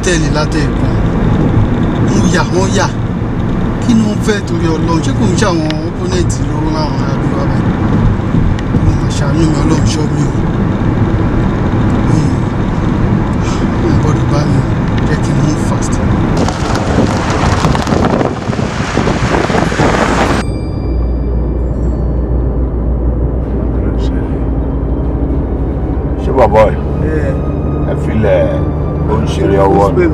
tẹ̀lé látẹ̀kùn wọ́n yà kí ni wọ́n fẹ́ torí Ọlọ́run ṣé kò ń ṣe àwọn opponent ló rán àwọn arábí wa báyìí mo máa ṣàánú mi Ọlọ́run ṣọ́ mi o mo gbọ́dọ̀ bá mi jẹ́ kí n move fast. ṣé bàbá ẹ filẹ̀ ó ń ṣeré ọwọ́ ni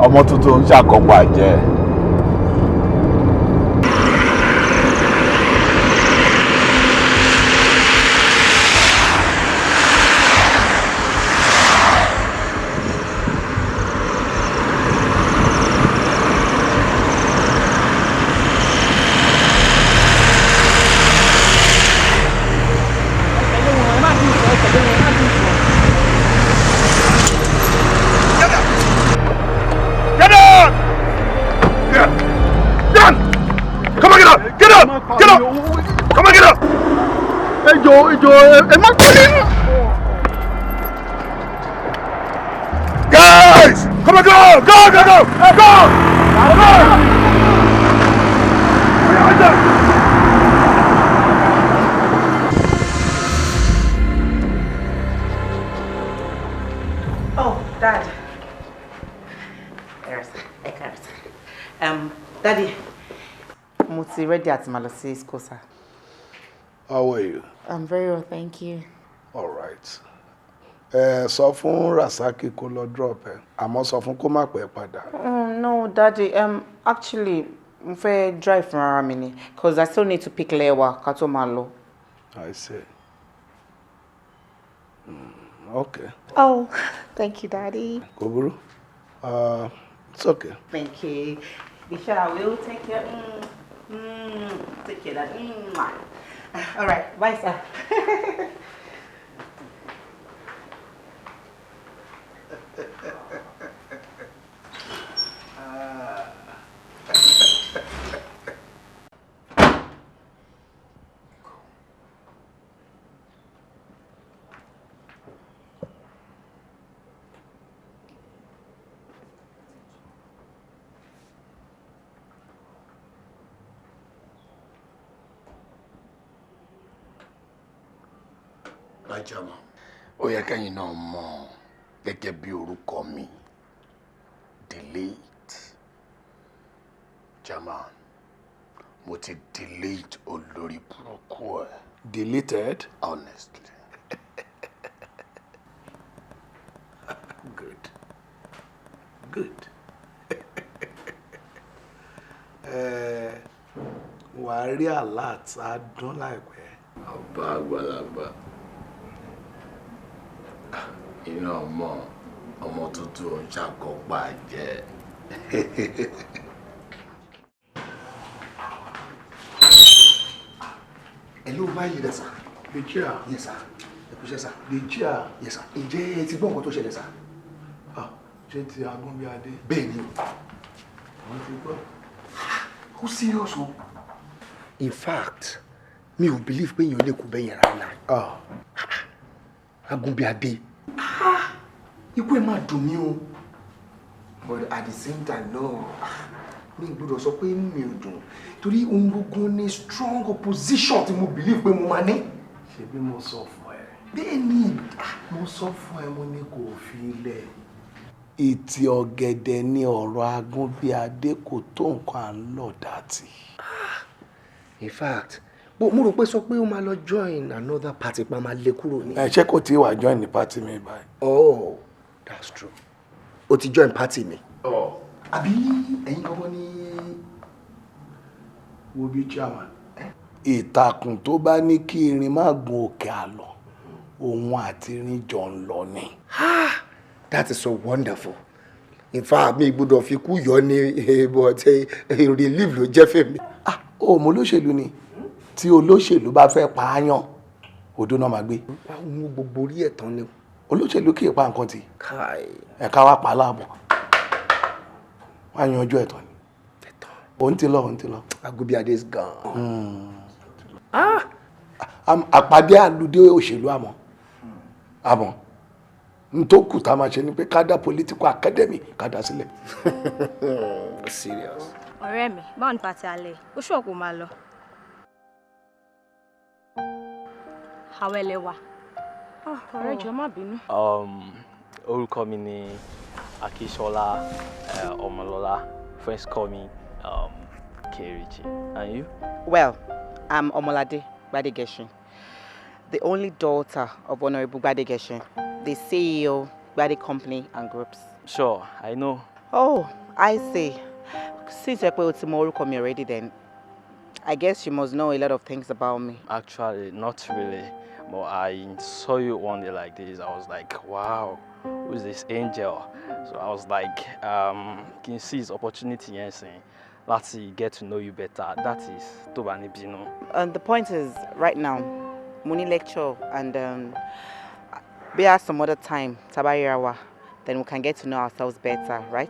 ọmọ tuntun ń ṣàkópa jẹ́. Guys, come on, go! Oh, Dad. Daddy, mo ti ready at my school, sir. How are you? I'm very well, thank you. All right. Sọ fún Rasaki kó lọ drop ẹ. Àmọ́ sọ fún kó má pẹ́ padà. No, Daddy. Actually, mo fẹ́ drive from ara mi ni, because I still need to pick Lewa ká tó máa lọ. I see. Okay. Oh, thank you, Daddy. Kò burú. It's okay. Thank you. Isha, I will take care. Take care, Daddy. All right, bye, sir. Jama, ó yẹ kẹ́yìn náà mọ̀ gẹ́gẹ́ bí orúkọ mi, delete. Jama, mo ti delete olórí burúkú ẹ. Deleted? Honestly. Good. Wàá rí alert adún láìpẹ́. Ọba àgbàlagbà. Iná ọmọ tuntun ń ṣàkópa jẹ́. Hello, báyìí dẹ̀ sà. The chair. Yes, sir. Ẹ kú iṣẹ́ sà. The chair. Yes, sir. Ǹjẹ́ ẹ ti gbọ́ nǹkan tó ṣẹlẹ̀ sà? Ṣé ti Agúnbíadé? Bẹ́ẹ̀ ni o. Wọ́n ti gbọ́. Ó serious o. In fact, mi ò believe pé èèyàn lè kú bẹ́yẹn rárá. Agúnbíadé. Ikú ẹ̀ máa dùn mí o. But at the same time, no. Mi ò gbọ́dọ̀ sọ pé inú mi ò dùn. Torí ohun gbogbo ní strong opposition tí mo believe pé mo máa ní. Ṣebí mo sọ fún ẹ. Bẹ́ẹ̀ ni. Mo sọ fún ẹ mo ní kó fi ilẹ̀. Ìtì ọ̀gẹ̀dẹ̀ ni ọ̀rọ̀ Agúnbíadé kò tó nǹkan à ń lọ dàtí. In fact, mo rò pé sọ pé ó máa lọ join another party pa máa lé kúrò ní. Ṣé kò tí wà join ní party mi báyìí? Oh, that's true. O ti join party mi. Oh. Àbí ẹ̀yin kankan ní wo bí chairman. Ìtàkùn tó bá ní kí irin má gun òkè àlọ, òun àti irin jọ ń lọ ni. That is so wonderful. In fact, mi gbọ́dọ̀ fi kú yọ ní but relief ló jẹ́ fèmí. Mo olóṣèlú ni. Tí olóṣèlú bá fẹ́ pa áyàn, odó náà máa gbé. Àwọn gbogbo orí ẹ̀tàn ni. Olóṣèlú kì í pa nǹkan tí. Ẹ̀ka wá pa láàbọ̀. Wọ́n á yanjú ẹ̀tàn ni. Òun ti lọ. Agúnbíadé is gone. Àpàdé àlùdé òṣèlú àmọ́. Ntoku tá máa ṣe ni pé ká dá political academy ká dá sílẹ̀. Serious. Ọ̀rẹ́ mi, báwo ni pàtí alẹ́? Ó ṣọ̀kò máa lọ. Àwẹ̀lẹ̀ wà. Ọ̀rẹ́ jọ̀ọ́ má bínú. Orúkọ mi ni Akínsọ́lá Ọmọlọ́lá. Friends call me Kerichi. And you? Well, I'm Omolade Gbadegeshin, the only daughter of Honorable Gbadegeshin, the CEO, Gbade Company and Groups. Sure, I know. Oh, I see. Since you're put to me already then, I guess you must know a lot of things about me. Actually, not really. But I saw you one day like this. I was like, wow, who's this angel? So I was like, can you see his opportunity and saying, let's get to know you better. That is Tobani Bino. And the point is, right now, Muni lecture and be at some other time, Tabayirawa, then we can get to know ourselves better, right?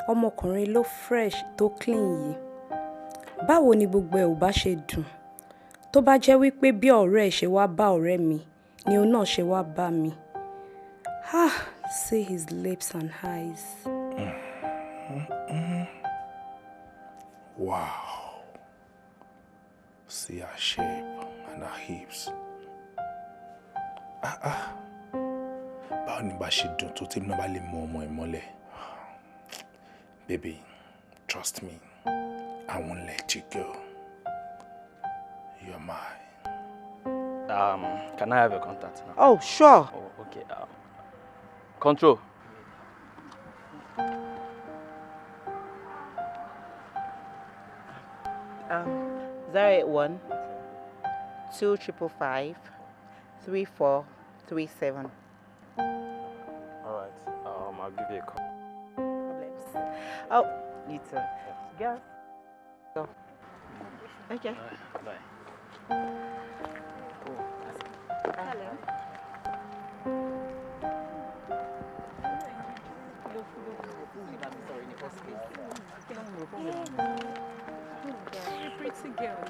Ọmọkùnrin ló fresh tó clean yìí. Báwo ni gbogbo ẹ̀ ò bá ṣe dùn? Tó bá jẹ́ wípé bí ọ̀rẹ́ ẹ̀ ṣe wá bá ọ̀rẹ́ mi ni òun náà ṣe wá bá mi. See his lips and eyes. Wow. See her shape and her hips. Báwo ni bá ṣe dùn tó tí mo bá lè mú ọmọ ẹ̀ mọ́lẹ̀? Baby, trust me. I won't let you go. You're mine. Can I have your contact now? Oh, sure. Oh, okay. Control. Um, 081 2555 3437. All right. I'll give you a call. Problems. Oh, you too. Girl. Go. Okay. Bye. Hello. Pretty girl.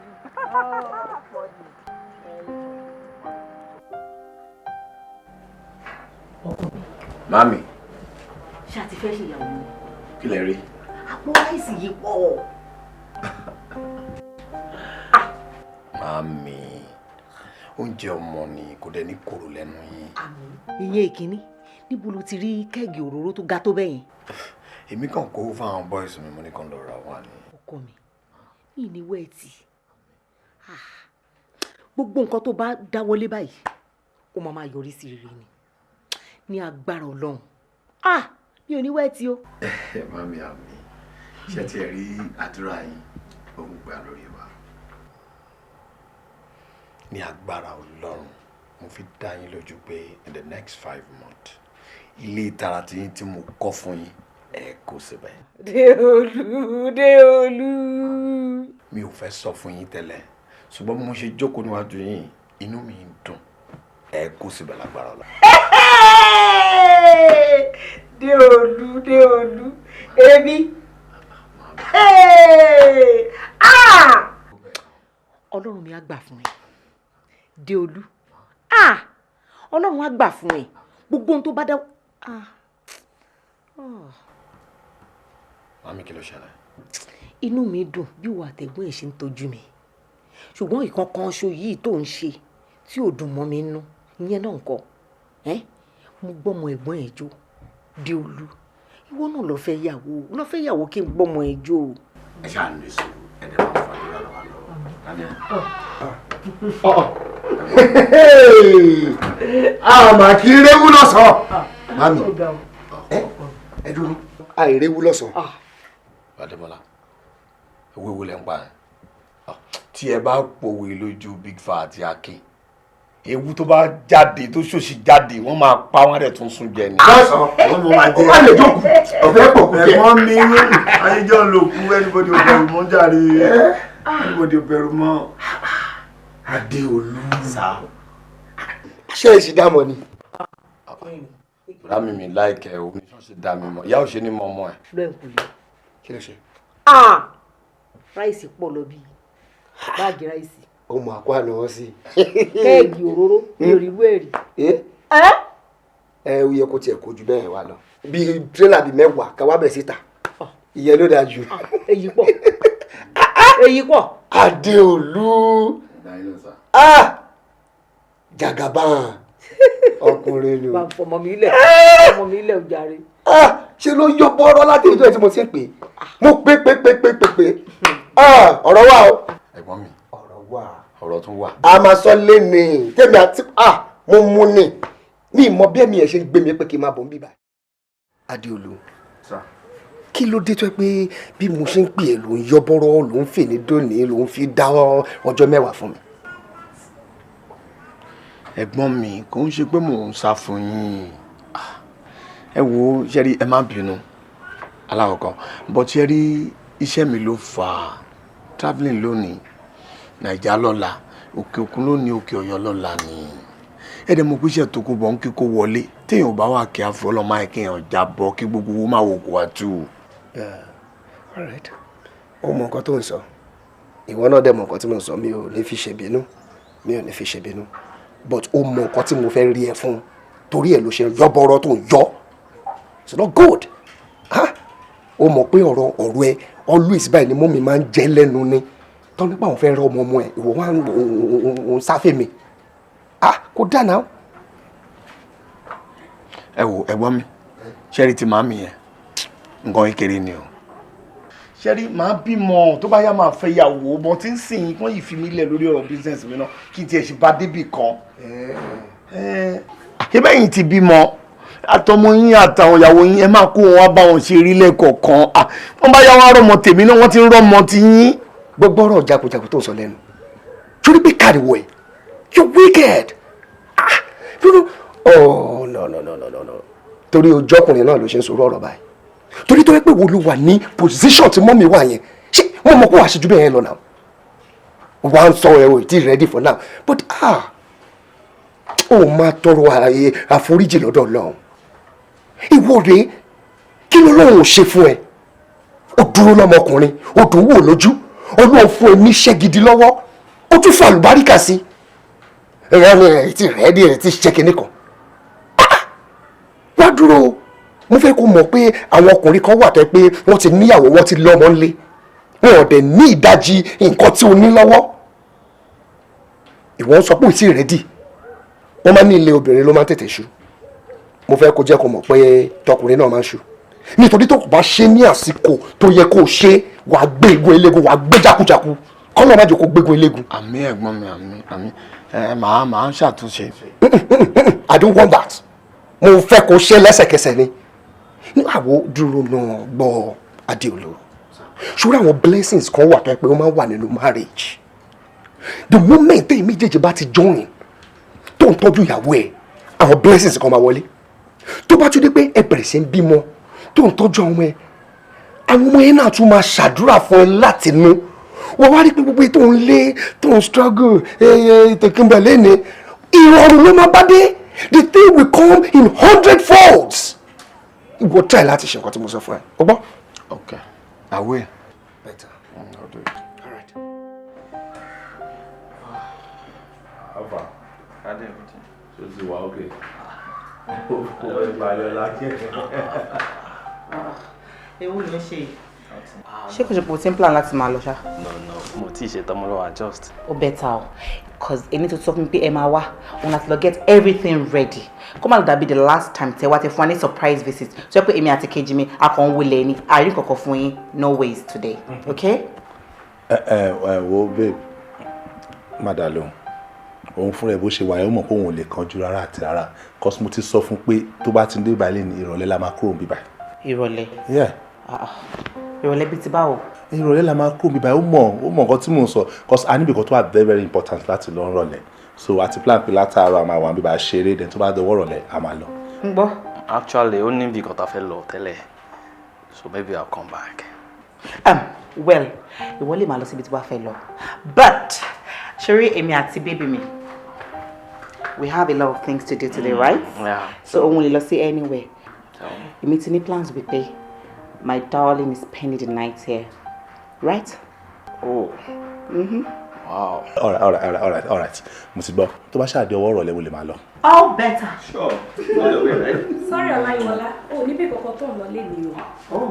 Mami. Ṣé a ti fẹ́ ṣe ìyàwó ni? Kí lẹ rí? Àpò ráìsì yìí pọ̀. Mami. Oúnjẹ ọmọ ni kò dẹ̀ ní kòrò lẹ́nu yín. Ìyẹn ìkíní, níbo lo ti rí kẹ́ẹ̀gì òróró tó ga tó bẹ́yẹn? Èmi kàn kó fáwọn boys mi mo ní kàn lọ ra wà ní. Ọkọ mi, ní ìníwọ̀ ẹ̀tì. Gbogbo nǹkan tó bá dáwọ́lé báyìí, ó máa yọrí sí rere ni. Ní agbára Ọlọ́run. Mi ò ní wẹ́ ẹ̀tì o. Mami àmì, ṣé ti ẹ̀ rí àdúrà yín ó ń gbà lórí wa. Ní agbára Ọlọ́run, mo fi dá yín lójú pé in the next 5 months, ilé ìtara tí mo kọ́ fún yín, ẹ kó síbẹ̀. Déolú. Mi ò fẹ́ sọ fún yín tẹ́lẹ̀, ṣùgbọ́n bí mo ṣe jókòó níwájú yín, inú mi ń dùn. Ẹ kó síbẹ̀ lágbára Ọlọ́run. Déolú. Èmi. Ọlọ́run mi á gbà fún ẹ. Déolú. Ọlọ́run á gbà fún ẹ. Gbogbo ohun tó bá dá. Mami, kí ló ṣẹlẹ̀? Inú mi dùn bí ìwà àtẹ̀gbọ́n ẹ̀ ṣe ń tọ́jú mi. Ṣùgbọ́n ìkankan ṣo yìí tó ń ṣe tí ò dùn mọ́ mi nú. Ìyẹn náà ńkọ́. Mo gbọ́mọ ẹ̀gbọ́n ẹ̀ jó. Déolú. Ìwọ náà lọ fẹ́ yàwó kí n gbọ́mọ ẹ̀ jó. Ẹ ṣáà ní sùúrù, ẹ dẹ̀ máa fà lọ́wọ́ lọ́wọ́. Àmà kí réwú lọ́sàn. Mami, ẹ dúró. Àìréwú lọ́sàn. Adébọ́lá, owó wo lẹ ń pa ẹ̀? Tí ẹ bá pòwe lójú Big Fa àti Akin, ewu tó bá jáde tó ṣòṣì jáde wọ́n máa pa wọ́n rẹ̀ tún sún jẹ ni. Wọ́n mọ̀ máa jẹ́. Ó lè jókòó. Ọ̀fẹ́ pọ̀ kú jẹ. Ẹ̀gbọ́n mi ayéjọ́ ló kú anybody ò bẹ̀rù mọ́ jàre. Anybody ò bẹ̀rù mọ́. Adéolú. Sá. Ṣé ẹ sì dámọ̀ ni? Rámi mi láìkẹ́ o, ní ṣọ́ọ̀ṣì dá mi mọ̀, ìyá ò ṣe ní mọ ọmọ ẹ̀. Lẹ́ǹkùlé. Kí ló ṣe? Ráìsì pọ̀ lọ bíi báàgì ráìsì. Ọmọ àkọ́ àná wọ́n sí. Kẹ́ẹ̀gì òróró mi ò rí wẹ́ẹ̀rì. Ó yẹ kó tiẹ̀ kojú bẹ́ẹ̀ wá lọ. Bí tírélà bíi 10 ká wá bẹ̀rẹ̀ síta. Ìyẹn ló dáa jù. Èyí pọ̀. Èyí pọ̀. Adéolú. Jagaban. Ọkùnrin ni. Bá fọmọ mi lẹ̀. Ọmọ mi lẹ̀ ojàre. Ṣé ló yọ bọ́rọ́ láti ìjọ ẹ̀ tí mo ti ń pè é? Mo pé. Ọ̀rọ̀ wà o. Ẹ̀gbọ́n mi. Ọ̀rọ̀ wà. Ọ̀rọ̀ tún wà. A máa sọ léni. Tèmi àti mo mú ni. Mi mọ bí ẹ̀mí ẹ̀ ṣe ń gbé mi pé kí n máa bọ̀ ń bíbá. Adéolú. Kí ló dé tó ẹ pé bí mo ṣe ń pè é ló ń yọ bọ́rọ́ ló ń fè ní dòní ló ń fi dá ọjọ́ 10 fún mi. Ẹ̀gbọ́n mi kò ń ṣe pé mò ń sá fún yín. Ẹ wo ṣẹ́rí ẹ má bínú alákọ̀ọ́kọ́ but ṣẹ́rí iṣẹ́ mi ló fà á travelling lónìí Nàìjà lọ́la òkè òkun lónìí òkè Ọ̀yọ́ lọ́la ni ẹ̀dẹ̀ mo pèsè tó kó bọ̀ ń kíkó wọlé téèyàn bá wà kí afọ ọlọ́mọ àìkéèyàn jábọ̀ kí gbogbo owó máa wò kó wá tú. Alright. Ó mọ nǹkan tó ń sọ ìwọ náà dẹ̀ mọ nǹkan tí mo ń sọ mi ò ní fi ṣèbínú but ó mọ nǹkan tí mo fẹ́ rí ẹ fún torí ẹ̀ ló ṣe yọ́bọ̀rọ̀ tó ń yọ it's not good. Ó mọ̀ pé ọ̀rọ̀ ẹ always báyìí ni mọ́mí máa ń jẹ́ lẹ́nu ni tọ́ nípa àwọn fẹ́ rẹ ọmọ ẹ ìwọ wá ń sáfẹ́ mi kò dáná. Ẹ wo ẹ̀gbọ́n mi ṣẹ́rí ti màmí yẹn nǹkan kékeré ni o. Ṣẹ́rí màá bímọ tó bá yá máa fẹ́ yàwó bọ́n tí ń sìn wọ́n yìí fi mí lẹ̀ lórí ọ̀rọ̀ business mi náà kí n tiẹ̀ ṣe bá débì kan. Ṣébẹ́yìn ti bímọ àtọmọ yín àtàwọn ìyàwó yín ẹ máa kó wọn wá bá wọn ṣe rí lẹ́kọ̀ọ̀kan wọ́n bá yá wọn rọ́mọ tèmi náà wọ́n ti ń rọ́mọ ti yín. Gbogbo ọ̀rọ̀ jagunjagun tó ń sọ lẹ́nu torí pé káàdìwọ̀ ẹ̀ you're wicked. No. Torí ojú ọkùnrin náà ló ṣe ń sọ̀rọ̀ ọ̀rọ̀ báyìí torí tó yẹ pé wo ló wà ní position tí mọ́mí wà yẹn ṣé wọ́n mọ̀ kó wàá ṣe jù bẹ́ẹ̀ yẹn lọ náà wà ń sọ ẹ̀ o ti ready for now but ó máa tọrọ àforíjì lọ́dọ̀ Ọlọ́run ìwọ rèé kí ló lọ́run ò ṣe fún ẹ ó dúró lọ́mọkùnrin ó dùn wò lójú Ọlọ́run fún ẹ níṣẹ́ gidi lọ́wọ́ ó tún fún àlùbáríkà sí ẹ̀yà ni ẹ̀ ti ready ẹ̀ ti ṣe kinní kan wá dúró mo fẹ́ kó mọ̀ pé àwọn ọkùnrin kan wà tó pé wọ́n ti níyàwó wọ́n ti lọ́mọ ńlé wọn ò dẹ̀ ní ìdajì nǹkan tí o ní lọ́wọ́ ìwọ ń sọ pé ò tí ì rẹ́dì wọ́n máa ní ilé obìnrin ló máa ń tètè ṣú mo fẹ́ kó jẹ́ kó mọ̀ pé tọkùnrin náà máa ń ṣú nítorí tó kò bá ṣe ní àsìkò tó yẹ kó ṣe wàá gbé egun eléegun wàá gbé jákujáku kọ́nà má jẹ́ kó gbégun eléegun. Àmín ẹ̀gbọ́n mi àmín màá ń ṣàtúnṣe. I don't want that mo fẹ́ kó ṣe lẹ́sẹ̀kẹsẹ̀ ni níwàwó dúró náà gbọ́ Adéolú ṣùgbọ́n àwọn blessings kan wà tó yẹ pé wọ́n máa ń wà nínú marriage the moment tẹ́yìn méjèèjì bá ti join tó ń tọ́jú ìyàwó ẹ̀ àwọn blessings kan máa wọlé tó bá tún dé pé ẹ bẹ̀rẹ̀ sí ń bímọ tó ń tọ́jú àwọn ọmọ yẹn náà tún máa ṣàdúrà fún ẹ láti nú wọ́n wá rí pé gbogbo tó ń lé tó ń struggle tẹ̀kínbẹ̀ lẹ́ni ìrọ̀rùn ló máa bá dé the thing will come in 100 folds. Ìwọ try láti ṣe nǹkan tí mo sọ fún ẹ o gbọ́. Okay, I will. Better. I'll do it. All right. Alpha, so ti wa okay. O ìbàlẹ̀ láti ewu ló ṣe ṣé kò ṣe pò tí ń plan láti máa lọ ṣá. No mo tí ì ṣe tán mo lọ adjust. ó better o cause ẹni tó sọ fún mi pé ẹ máa wá òun láti lọ get everything ready kó má lọ dàbí the last time tẹ wá tẹ fún wa ní surprise visit tó yẹ pé èmi àti kejì mi a kàn ń wọlé ẹni àárín kọ̀ọ̀kan fún yín no ways today okay. wo babe madalo òun fúnra ẹ bó ṣe wà ẹ ó mọ̀ pé òun ò lè kanjú rárá àti rárá cos mo ti sọ fún pé tó bá ti ń dé ìbàlẹ̀ ní ìrọ̀lẹ́ la máa kúrò níbí báyìí. ìrọ̀lẹ́. ìrọ̀lẹ́ bíi ti báwo. ìrọ̀lẹ́ la máa kúrò níbí báyìí ó mọ̀ nǹkan tí mò ń sọ cos a níbi kan tó wà very very important láti lọ rọ̀lẹ́ so àti plan pé látàárọ̀ a máa wà níbí báyìí ṣeré then tó bá dọwọ́ rọ̀lẹ́ a máa lọ. ń gbọ́. Actually ó ní ibi kan tá fẹ́ lọ tẹ́lẹ̀ so maybe I'll come back. Well ìwọ lè máa lọ síbi tí wàá fẹ́ lọ but ṣeré èmi àti bébí mi we have a lot of things to do today, right? Yeah. So òun lè lọ sí anywhere. Èmi ti ní plans wípé my darling is spending the night here, right? Oh. Wow. All right. Mo ti gbọ́. Tó bá ṣáà di ọwọ́ ọ̀rọ̀ lẹ́wọ̀ lè máa lọ. All better. Sure. All the way, right? Sorry, Olaiya. Oh, níbi kankan tó ń lọ lé ni o. Oh.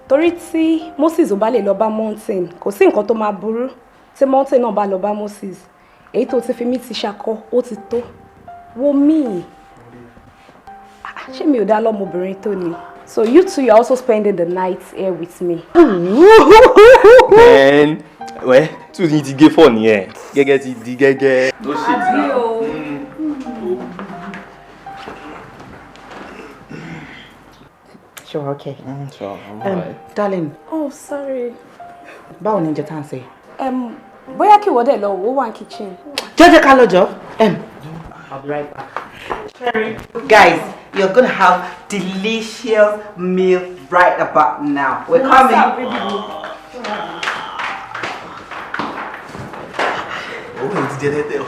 Torí tí Moses ò bá lè lọ bá mountain, kò sí nǹkan tó máa burú. Tí mountain náà bá lọ bá Moses, èyí tó ti fi mí ti ṣakọ, ó ti tó. Wo mí. Ṣé mi ò dá lọ́mọbìnrin tó ni? So you two, you're also spending the night here with me. Man, well, two ní ti gé fọ́ nìyẹn. Gẹ́gẹ́ ti di gẹ́gẹ́. No shit now. Sure, okay. Sure, I'm alright. Darling. Oh, sorry. Báwo ni oúnjẹ tá à ń ṣe? Bóyá kí wọ́n dẹ̀ lọ wò wá kitchen. Jọ́jọ́ ká lọ́jọ́. I'll be right back. Guys, you're gonna have delicious meal right about now. We're coming. Oh, it's dead.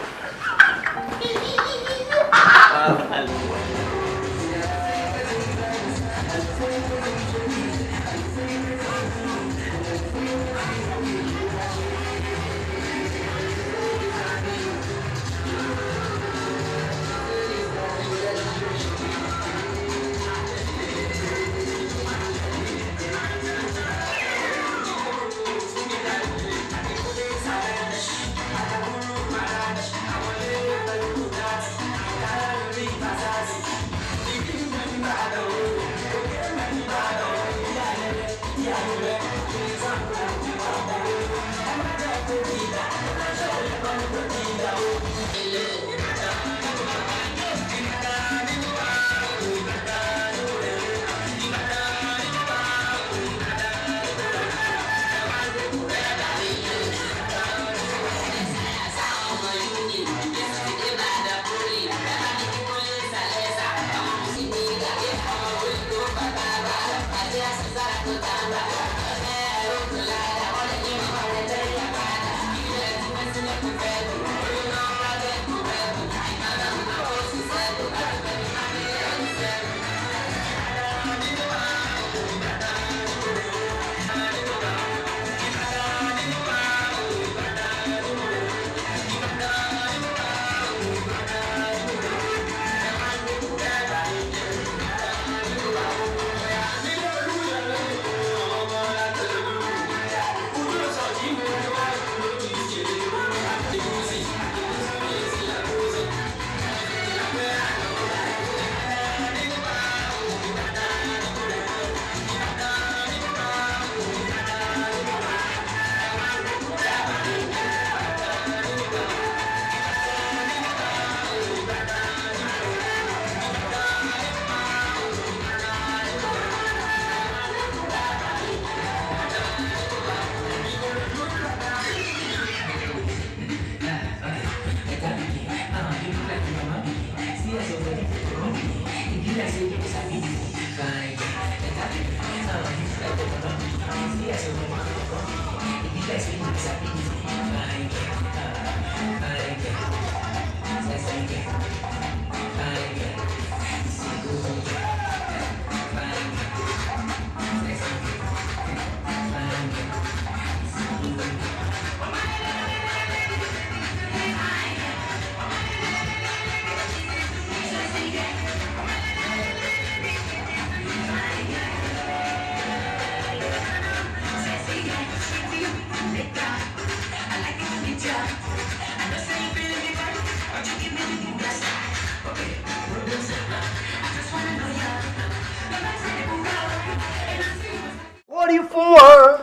fún wọn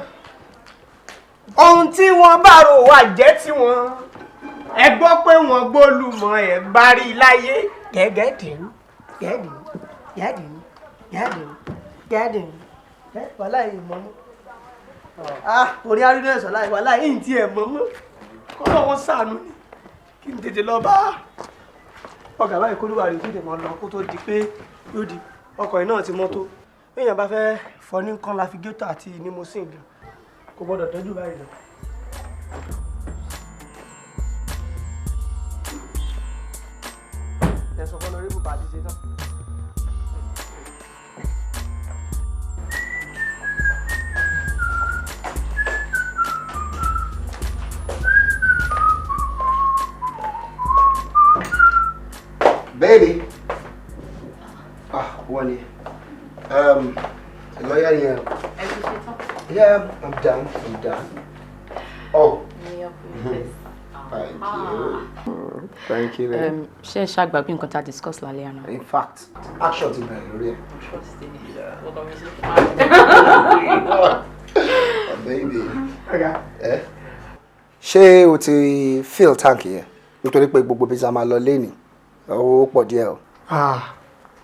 ohun tí wọ́n bá rò wá jẹ́ tí wọ́n ẹ gbọ́ pé wọ́n gbólùmọ̀ ẹ̀ bá rí láyé gẹ́gẹ́dìn gẹ́dìn gẹ́dìn gẹ́dìn gẹ́dìn wàhálà yìí mọ́ mọ́ orí arínú ẹ̀sọ́ láì wàhálà yìí tí ẹ̀ mọ́ mọ́ kọ́ lọ́wọ́ sànú ni kí n tètè lọ bá ọ̀gá báyìí kólúwà rí tètè mọ́ lọ kó tó di pé yóò di ọkọ̀ yìí náà ti mọ́ tó èèyàn bá fẹ́ fọ ní nǹkan láfigétọ̀ àti nímọ̀sìn gan kò gbọ́dọ̀ tọ́jú báyìí lọ. ẹ sọ fún lórí bùbá àti ṣe tán. Baby. Wale. Lawyer here. Yeah, I'm done. Oh. Thank you. Ṣé ṣàgbàgbé nǹkan tá a discuss lálẹ́ àná? In fact, action ti bẹ̀rẹ̀ lórí ẹ̀. Baby. Ṣé o ti fill tank yẹn? Nítorí pé gbogbo bí a máa lọ léni, ó pọ̀ díẹ̀ o.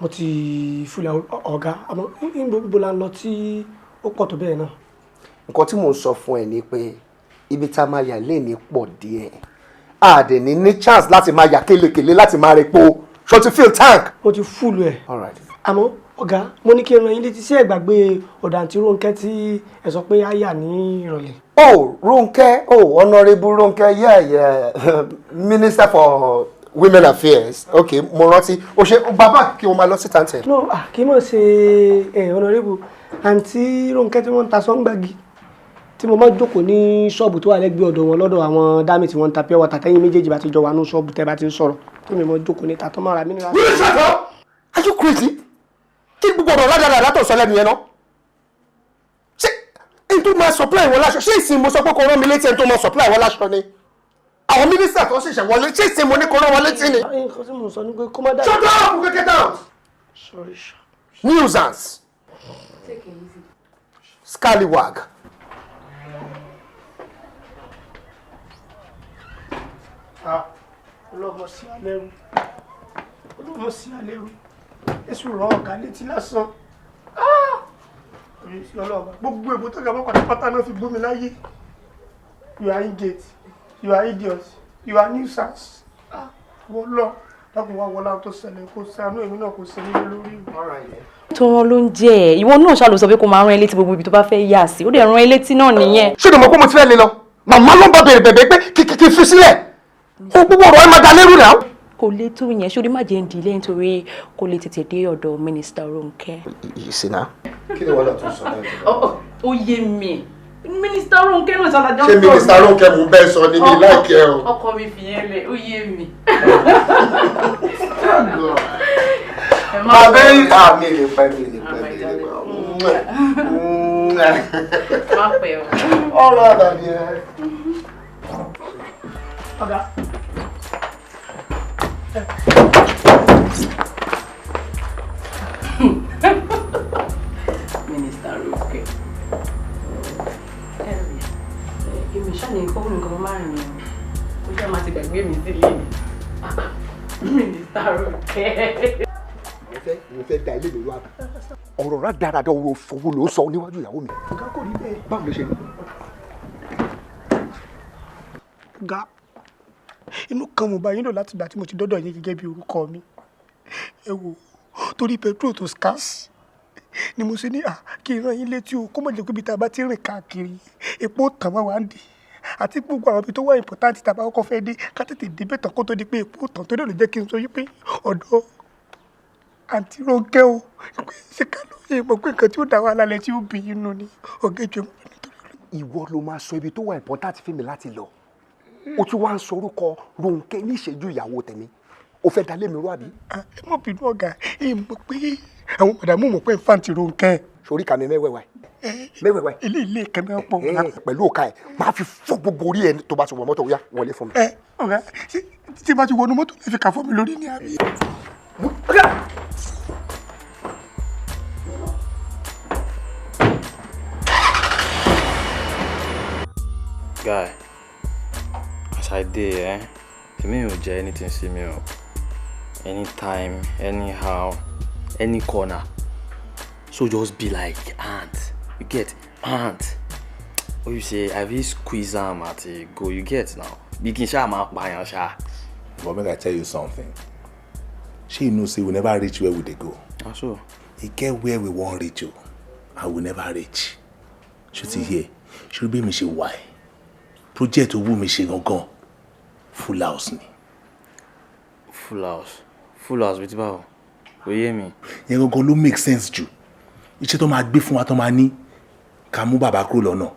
Mo ti fúlẹ̀ ọ̀gá, àmọ́ gbogbo la ń lọ tí ó pọ̀ tó bẹ́ẹ̀ náà. Nǹkan tí mò ń sọ fún ẹ ni pé ibi tá a máa yà léni pọ̀ díẹ̀. Dẹ̀ ní chance láti máa yà kélekèlé láti máa repo. Ṣé o ti fill tank? Mo ti fúlù ẹ̀. All right. Àmọ́ ọ̀gá, mo ní kí n rán yín létí sí ẹ̀gbàgbé ọ̀dà àǹtí Rónkẹ́ tí ẹ sọ pé á yà ní ìrọ̀lẹ́. Oh, Ronke. Oh, Honorable Ronke. Yeah. Minister for Women Affairs. Okay, mo rántí. O ṣe bàbá kí o máa lọ sí tàǹtẹ̀. No, kì í mọ̀ ṣe Honorable àǹtí Rónkẹ́ tí wọ́n ń ta sọ́ngbàgì. Tí mo máa jókòó ní ṣọ́ọ̀bù tó wà lẹ́gbẹ̀ẹ́ ọ̀dọ̀ wọn lọ́dọ̀ àwọn dámì tí wọ́n ń ta pure water tẹ́yìn méjèèjì bá ti jọ wà ní ṣọ́ọ̀bù tẹ́ bá ti ń sọ̀rọ̀. Tí mi máa jókòó níta tó máa ra mí nílá. Will you shut up? Are you crazy? Kí gbogbo ọ̀rọ̀ ládàá látọ̀ sọ lẹ́nu yẹn náà? Ṣé ẹni tó máa supply wọn láṣọ? Ṣé ìsìn mo sọ pé kò rán mi létí ẹni tó máa supply wọn láṣọ ni? Àwọn mínísítà tó ṣẹ̀ṣẹ̀ wọlé, ṣé ìsìn mo ní kò rán wọn létí ni? Nǹkan tí mo sọ ni pé kó má dá. Shut up! We'll get out! Sorry. Nuisance. Take it easy. Scallywag. Ọlọ́mọ sí alẹ́rú. Ọlọ́mọ sí alẹ́rú. Èṣù rán ọ̀gá létí lásán. Oríṣi ọlọ́ọ̀bá. Gbogbo èbó tó gàbọ́ pátápátá náà fi gbómi láyé. You are ingrate. You are idiot. You are nuisance. Wọ́n lọ. Dákun wá wọlá tó ṣẹlẹ̀ kó ṣàánú èmi náà kó ṣe nílé lórí. Tó rán ló ń jẹ́ ẹ̀. Ìwọ náà ṣàlò sọ pé kó máa rán ẹ létí gbogbo ibi tó bá fẹ́ yà sí. Ó dẹ̀ rán ẹ létí náà nìyẹn. Ṣé o mọ̀ pé mo ti fẹ́ lé lọ? Màmá ló ń bá bèrè bẹ̀bẹ̀ pé kí fi sílẹ̀. Ó gbogbo ọ̀rọ̀ ẹ máa da lérú náà. Kò lè tó yẹn ṣó dé má jẹ́ ń dìlé nítorí kò lè tètè dé ọ̀dọ̀ Mínísítà Rónkẹ́. Ìsìnà. Kí ni wọ́n lọ tún sọ náà? Ó yé mi. Mínísítà Rónkẹ́ náà ṣàlàjọ́ sọ̀rọ̀. Ṣé Mínísítà Rónkẹ́ mú bẹ́ẹ̀ sọ ní mi láìkẹ́ o? Ọkọ mi fi yẹn lẹ̀, ó yé mi. Bàbá mi lè pẹ́. Má pẹ́ o. Ọ̀rọ̀ àdàbí ẹ. Ọ̀gá. Mínísítà Rónkẹ́. Èmi ṣáà ní kọ́kùnrin kan máa rìn rìn. Ó ṣáà máa ti gbàgbé mi sílé mi. Mínísítà Rónkẹ́. Mo fẹ́ da ilé mi wá. Ọ̀rọ̀ rà dáradára ọ̀rọ̀ òfòwò ló sọ níwájú ìyàwó mi. Ọ̀gá kò rí bẹ́ẹ̀. Báwo ló ṣe rí? Ọ̀gá, inú kan mo bá yín lò láti ìgbà tí mo ti dọ́dọ̀ yín gẹ́gẹ́ bí orúkọ mi. Ẹ wò, torí petrol tó scarce ni mo ṣe ní kí n rán yín létí o kó mọ̀ jẹ́ pé ibi tá a bá ti rìn káàkiri epo tàn wá wá ń dì àti gbogbo àwọn ibi tó wà important tá a bá kọ́kọ́ fẹ́ dé ká tètè débẹ̀ tán kó tó di pé epo tàn tó dẹ̀ ló jẹ́ kí n sọ yí pé ọ̀dọ̀ àǹtí Rónkẹ́ o ṣe ká ló yẹ mọ̀ pé nǹkan tí ó dá wa lálẹ́ tí ó bì í nù ni ọ̀gá ìjọ mọ̀ nítorí. Ìwọ ló máa sọ ibi tó wà important fún mi láti lọ. O tún wá ń sọ orúkọ Rónkẹ́ ní ìṣẹ́jú ìyàwó tèmi. O fẹ́ dalé mi rú àbí? Ẹ mọ̀ bínú ọ̀gá, ẹ mọ̀ pé àwọn mọ̀dàmú mọ̀ pé ìfàǹtì Rónkẹ́. Sori ka mi mẹ́wẹ̀wá mẹ́wẹ̀wá. Ilé kan náà pọ̀. Pẹ̀lú òka ẹ̀ máa fi fọ́ gbogbo orí ẹ̀ tó bá ti wọ mọ́tò wíyá wọlé fún mi. Ọ̀gá tí bá ti wọnú mọ́tò lè fi kà fọ́ mi lórí ní àbí. Guy, as I dey, me ò jẹ́ anything sí mi o. Anytime, anyhow, any corner. So just be like ant. You get ant. What you say? I will squeeze am at a go. You get now. Begin sha ma pa yan sha. But make I tell you something. She know say we never reach where we dey go. So e get where we wan reach o, and we never reach. Should you hear? Should be me ṣe why? Project owó mi ṣe gangan. Full house ni. Full house. Full house bí ti báwo. Ó yé mi. Yẹn gangan ló make sense jù. Iṣẹ́ tó máa gbé fún wa tó máa ní ká mú bàbá kúrò lọ́nà.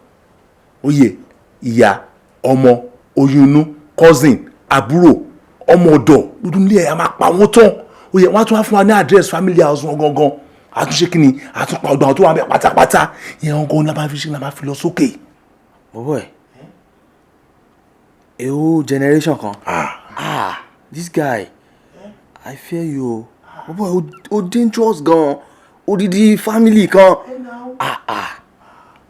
Ó yé ìyá, ọmọ, oyún inú, cousin, àbúrò, ọmọ ọ̀dọ̀, dúdú nílé ẹ̀ a máa pa wọ́n tán. ó yẹ wọ́n á tún wá fún wa ní address family house wọn gangan àtúnṣe kí ni àtúnpa ọgbà tó wà bẹ́ẹ̀ pátápátá ìyẹn gangan la máa fi ṣe la máa fi lọ sókè. Boy, a whole generation kan. This guy, I fear you. Boy, o dangerous gan. Odidi family kan.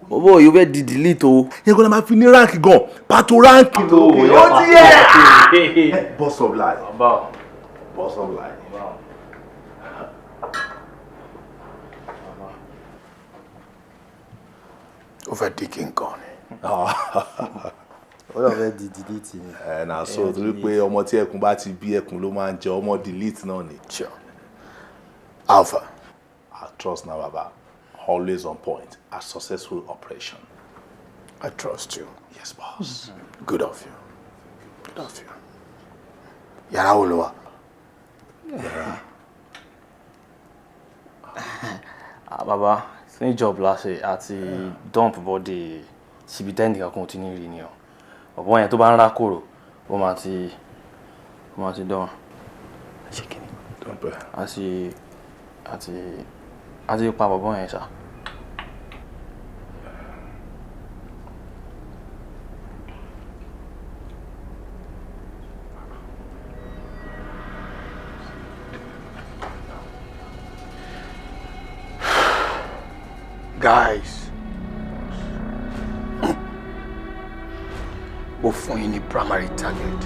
Boy, you better delete o. Yẹn kò la máa fi ní rank gan, pato rank. Ó ti yẹ. Boss of life. Boss of life. Ó fẹ́ di kí n gan ni. Ó lọ fẹ́ di delete ni. Na so torí pé ọmọ tí ẹkùn bá ti bí ẹkùn ló máa ń jẹ ọmọ delete náà ni. Sure. Alpha. I trust na baba. Always on point. A successful operation. I trust you. Yes, boss. Good of you. Good of you. Yàrá wo ló wà? Yàrá. Baba, ní job láṣẹ àti dump body síbi tẹ́ǹdì kankan tí ní rí ni ọ. Ọ̀pọ̀ yẹn tó bá ń rá kòrò, ó máa ti dán. Ṣé kí ni? Dump ẹ. Àti pa bọ̀bọ̀ yẹn ṣá. Guys, mo fún yín ní primary target.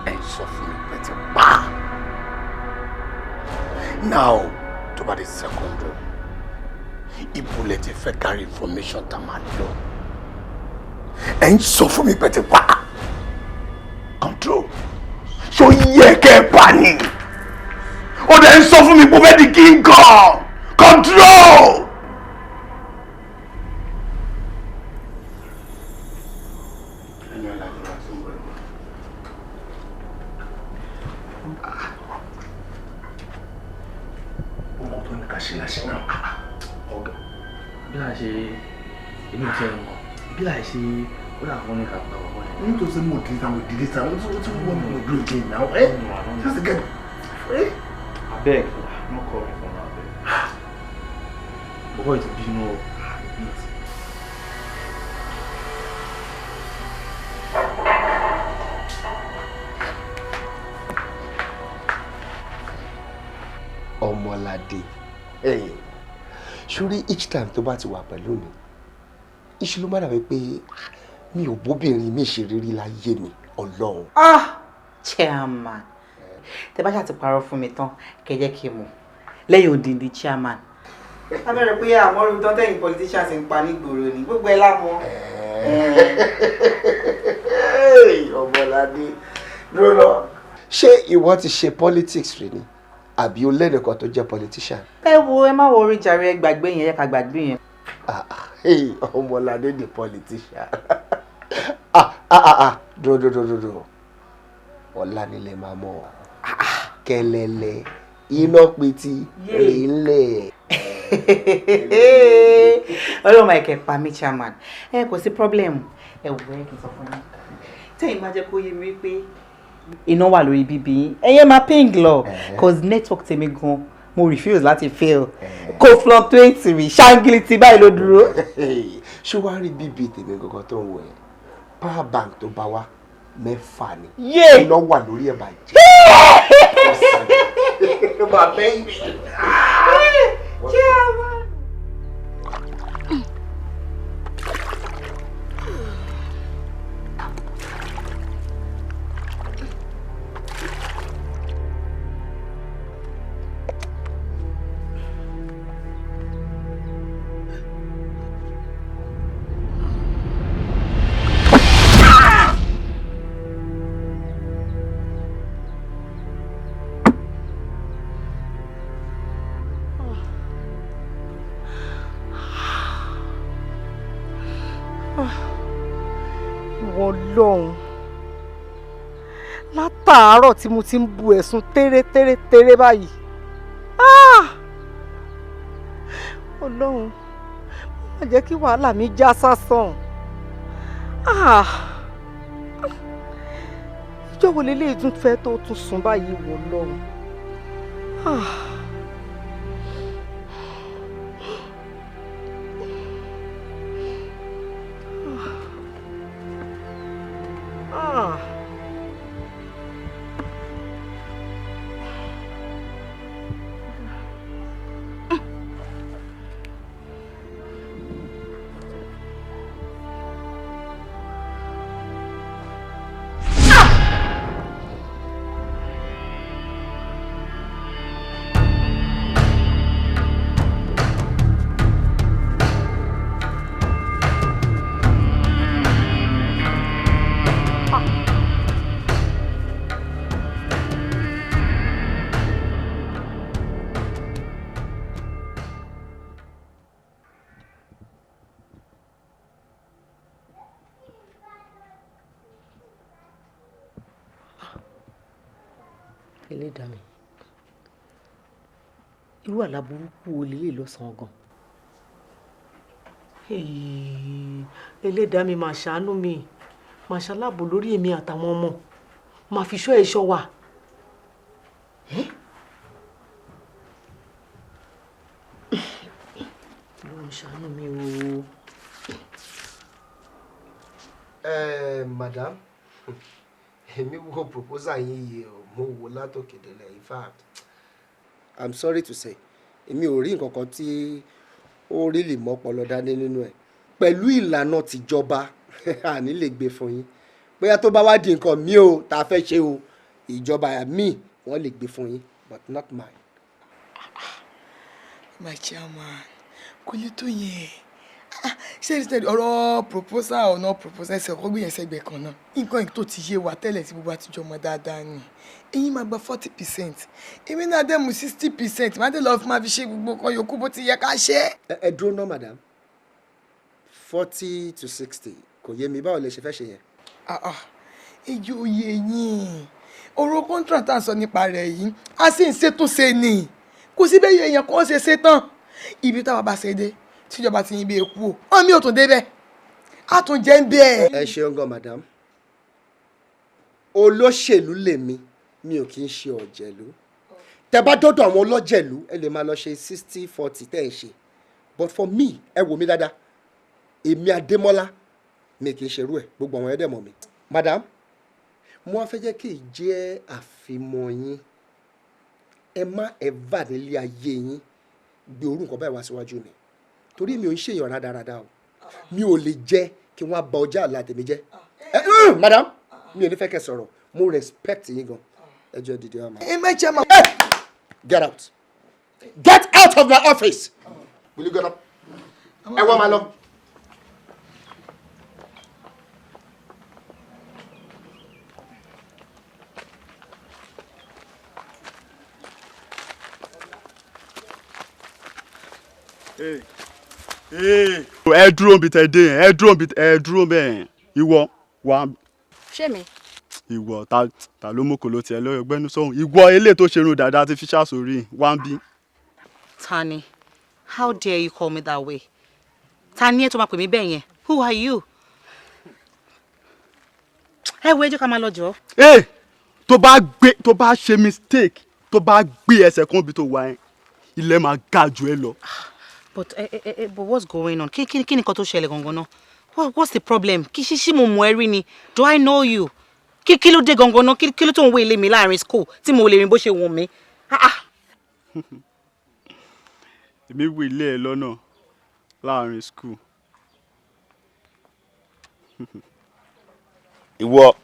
Ẹ sọ fún mi pé ti pa. Now, to bá di secondary, ibo lẹ ti fẹ́ carry information tá máa lọ. Ẹ sọ fún mi pé ti pa. Control. Ṣó yẹ kẹ́ ẹ pa ni? Ó dẹ̀ ń sọ fún mi pé ó fẹ́ di King Kong. Control! Bí láì ṣe ó dà fún ní ká gbà wọ́n yẹn. Nítorí sẹ́ mo delete àwọn delete àwọn tí wọ́n mú mi again now. Just get. Abeg, no call me for now, abeg. Bọ̀bọ̀ ti bínú o. Ọmọládé, ṣúrí each time tó bá ti wà pẹ̀lú mi, iṣẹ́ ló má dàbí pé mi ò bóbìnrin mi ṣe rírí láyé mi Ọlọ́run. Chairman, tẹ bá ṣáà ti parọ́ fún mi tán kẹ́ jẹ́ kí n mọ̀ lẹ́yìn òdìndín chairman. Abẹ́rẹ́ pé àwọn orí tán tẹ̀yìn politicians ń pa nígboro ni gbogbo ẹ̀ lámọ́. Ọmọládé lọ́nà. Ṣé ìwọ ti ṣe politics rí ni àbí o lẹ́nìkan tó jẹ́ politician? Ẹ wo ẹ má wo orí jàre ẹ gbàgbé yẹn ẹ ká gbàgbé yẹn. Ọmọládé the politician. Dòdòdòdòdò. Ọ̀la nílẹ̀ máa mọ̀. Kẹlẹlẹ iná pétí rè ńlẹ̀. Ọlọ́run máa kẹ́ pa mí chairman. Ẹ kò sí problem. Ẹ wò ẹ kì í sọ fún mi. Tẹ́yìn máa jẹ́ kó yé mi wípé iná wà lórí bíbí yín. Ẹyẹ máa ping lọ. Cause network tèmi gan mo refuse láti fail. Kò fluctuate mi ṣáńgìlì tí báyìí ló dúró. Ṣé wàá rí bíbí tèmi gangan tó ń wọ̀ ẹ́? Power bank tó bá wá 6 ni. Iná wà lórí ẹ̀ bàjẹ́. Bàbá yìí. Ọlọ́run, látàárọ̀ tí mo ti ń bu ẹ̀sùn tẹ́rẹ́tẹ́rẹ́tẹ́rẹ́ báyìí. Ọlọ́run, má jẹ́ kí wàhálà mi já sásán. ọjọ́ wo lélẹ́yìí tún fẹ́ tó tún sùn báyìí wò lọ́rùn. Ẹlẹ́dàá mi, irú àlá burúkú wo lè lọ́sàn-án gan? Ẹlẹ́dàá mi máa ṣàánú mi, máa ṣaláàbò lórí èmi àtàwọn ọmọ, máa fi ṣọ́ ẹ̀ṣọ́ wa. Ọlọ́run ṣàánú mi o. Madam, èmi wo proposal yín yìí o, mo wò látòkè délẹ̀. In fact, I'm sorry to say, èmi ò rí nǹkan kan tí ó really mọ́pọlọ dání nínú ẹ̀. Pẹ̀lú ìlànà tìjọba, àní lè gbé fún yín. Bóyá tó bá wá di nǹkan mi o, tá a fẹ́ ṣe o, ìjọba mi wọ́n lè gbé fún yín, but not mine. My chairman, kò lè tó yẹn. Ṣé ìṣẹ̀lẹ̀ ọ̀rọ̀ proposal ọ̀nà proposal ẹsẹ̀ ọkọ̀ gbìyànjú ẹgbẹ́ kan náà? Nǹkan tó ti yé wa tẹ́lẹ̀ tí gbogbo àtijọ́ mọ̀ dáadáa ni. Ẹ̀yin máa gba 40%. Èmi náà dẹ̀ mú 60%. Má dé lọ máa fi ṣe gbogbo kan yòókù bó ti yẹ ká ṣe. Ẹ dúró náà, madam. 40 to 60. Kò yé mi báwo lẹ ṣe fẹ́ ṣe yẹn. Èyí ò yé yín. Ọ̀rọ̀ contract à ń sọ nípa rẹ̀ yìí. A sì ń ṣètò ṣe ni. Kò sí bẹ́ẹ̀ èèyàn kan ṣe ṣe tán. Ibi táwa bá ṣe dé. Tíjọba ti yin bí eku o. Wọ́n mi ò tún débẹ̀. A tún jẹ́ ń bẹ́ẹ̀. Ẹ ṣeun gan, madam. Olóṣèlú lèmi, mi ò kì í ṣe ọ̀jẹ̀lú. Tẹ́ bá dọ́dọ̀ àwọn olójẹ̀lú, ẹ lè máa lọ ṣe 60-40 tẹ́ ẹ ṣe. But for me, ẹ wò mí dáadáa. Èmi Adémọ́lá, mi kì í ṣerú ẹ̀. Gbogbo àwọn ẹ̀dẹ̀ mọ̀ mi. Madam, mo wá fẹ́ jẹ́ kí ìjẹ́ àfimọ́ yín. Ẹ má ever nílé ayé yín gbé orú nǹkan báyìí wá síwájú mi. Torí mi ò ń ṣèyàn rádaràda o. Mi ò lè jẹ́ kí wọ́n bà ọjà àlá tèmi jẹ́. Madam, mi ò ní fẹ́ kẹ́ sọ̀rọ̀. Mo respect yín gan. Ẹ jẹ́ dìde ọmọ. Get out. Get out of my office. Will you get up? Ẹ wá máa lọ. Ẹ dúró bí tẹ dé yẹn, ẹ dúró bẹ́ẹ̀ ìwọ wà. Ṣé mi? Ìwọ ta ló mú kòló tiẹ̀ lọ́yọ̀ gbẹ́nu sọ́hun. Ìwọ eléyìí tó ṣerun dáadáa ti fi ṣàṣorí wá ń bí. Tani, how dare you call me that way? Tani ẹ tó máa pè mí bẹ́ẹ̀ yẹn? Who are you? Ẹ wo ẹjọ́ ká máa lọ jọ. Tó bá ṣe mistake, tó bá gbé ẹsẹ̀ kan bí tó wà yẹn, ilẹ̀ máa ga jù ẹ lọ. But what's going on? Kí ni nǹkan tó ṣẹlẹ̀ gangan náà? What's the problem? Kí ṣíṣí mo mọ̀ ẹ́ rí ni? Do I know you? Kí ló dé gangan náà? Kí ló tó ń wé ilé mi láàrin school tí mo lè rìn bó ṣe wù mí? Èmi wé ilé ẹ lọ́nà láàrin school. Ìwọ,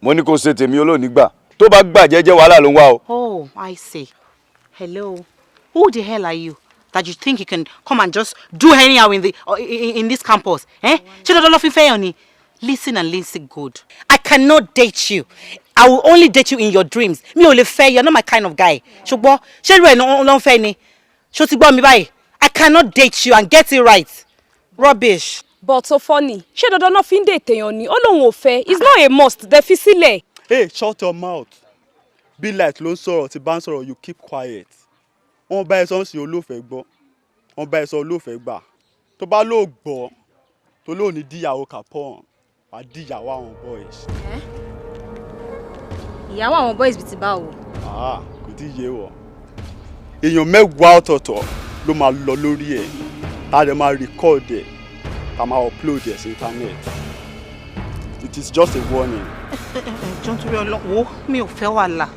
mo ní kó ṣe tèmi olóòní gbà. Tó bá gbà jẹ́jẹ́ wàhálà ló ń wá o. Oh, I see. Hello. Who the hell are you? That you think you can come and just do anyhow in this campus? Listen and listen good. I cannot date you. I will only date you in your dreams. Mi ò lè fẹ́, you're not my kind of guy. Ṣùgbọ́n, ṣé irú ẹ̀ ló ń fẹ́ ni? Ṣó ti gbọ́ mi báyìí? I cannot date you and get it right. Rubbish. But so funny. Ṣé dandan náà fi ń date èèyàn ni? Ó lóun ò fẹ́. It's not a must. Dẹ̀ fi sílẹ̀. Hey, shut your mouth. Be like ló ń sọ̀rọ̀ tí bá ń sọ̀rọ̀, you keep quiet. Wọ́n bá ẹ sọ ń sin olóòfẹ́ gbọ́. Wọ́n bá ẹ sọ olóòfẹ́ gbà. Tó bá lóò gbọ́, tó lóò ní díyàwó Capone, wà díyàwó àwọn boys. Ìyàwó àwọn boys bíi ti báwo? Kò tí ì yé wọ. Èèyàn mẹ́wàá ọ̀tọ̀ọ̀tọ̀ ló máa lọ lórí ẹ̀. Tá a dẹ̀ máa record ẹ̀. Tá a máa upload ẹ̀ sí internet. It is just a warning. John torí Ọlọ́run, mi ò fẹ́ wàhálà.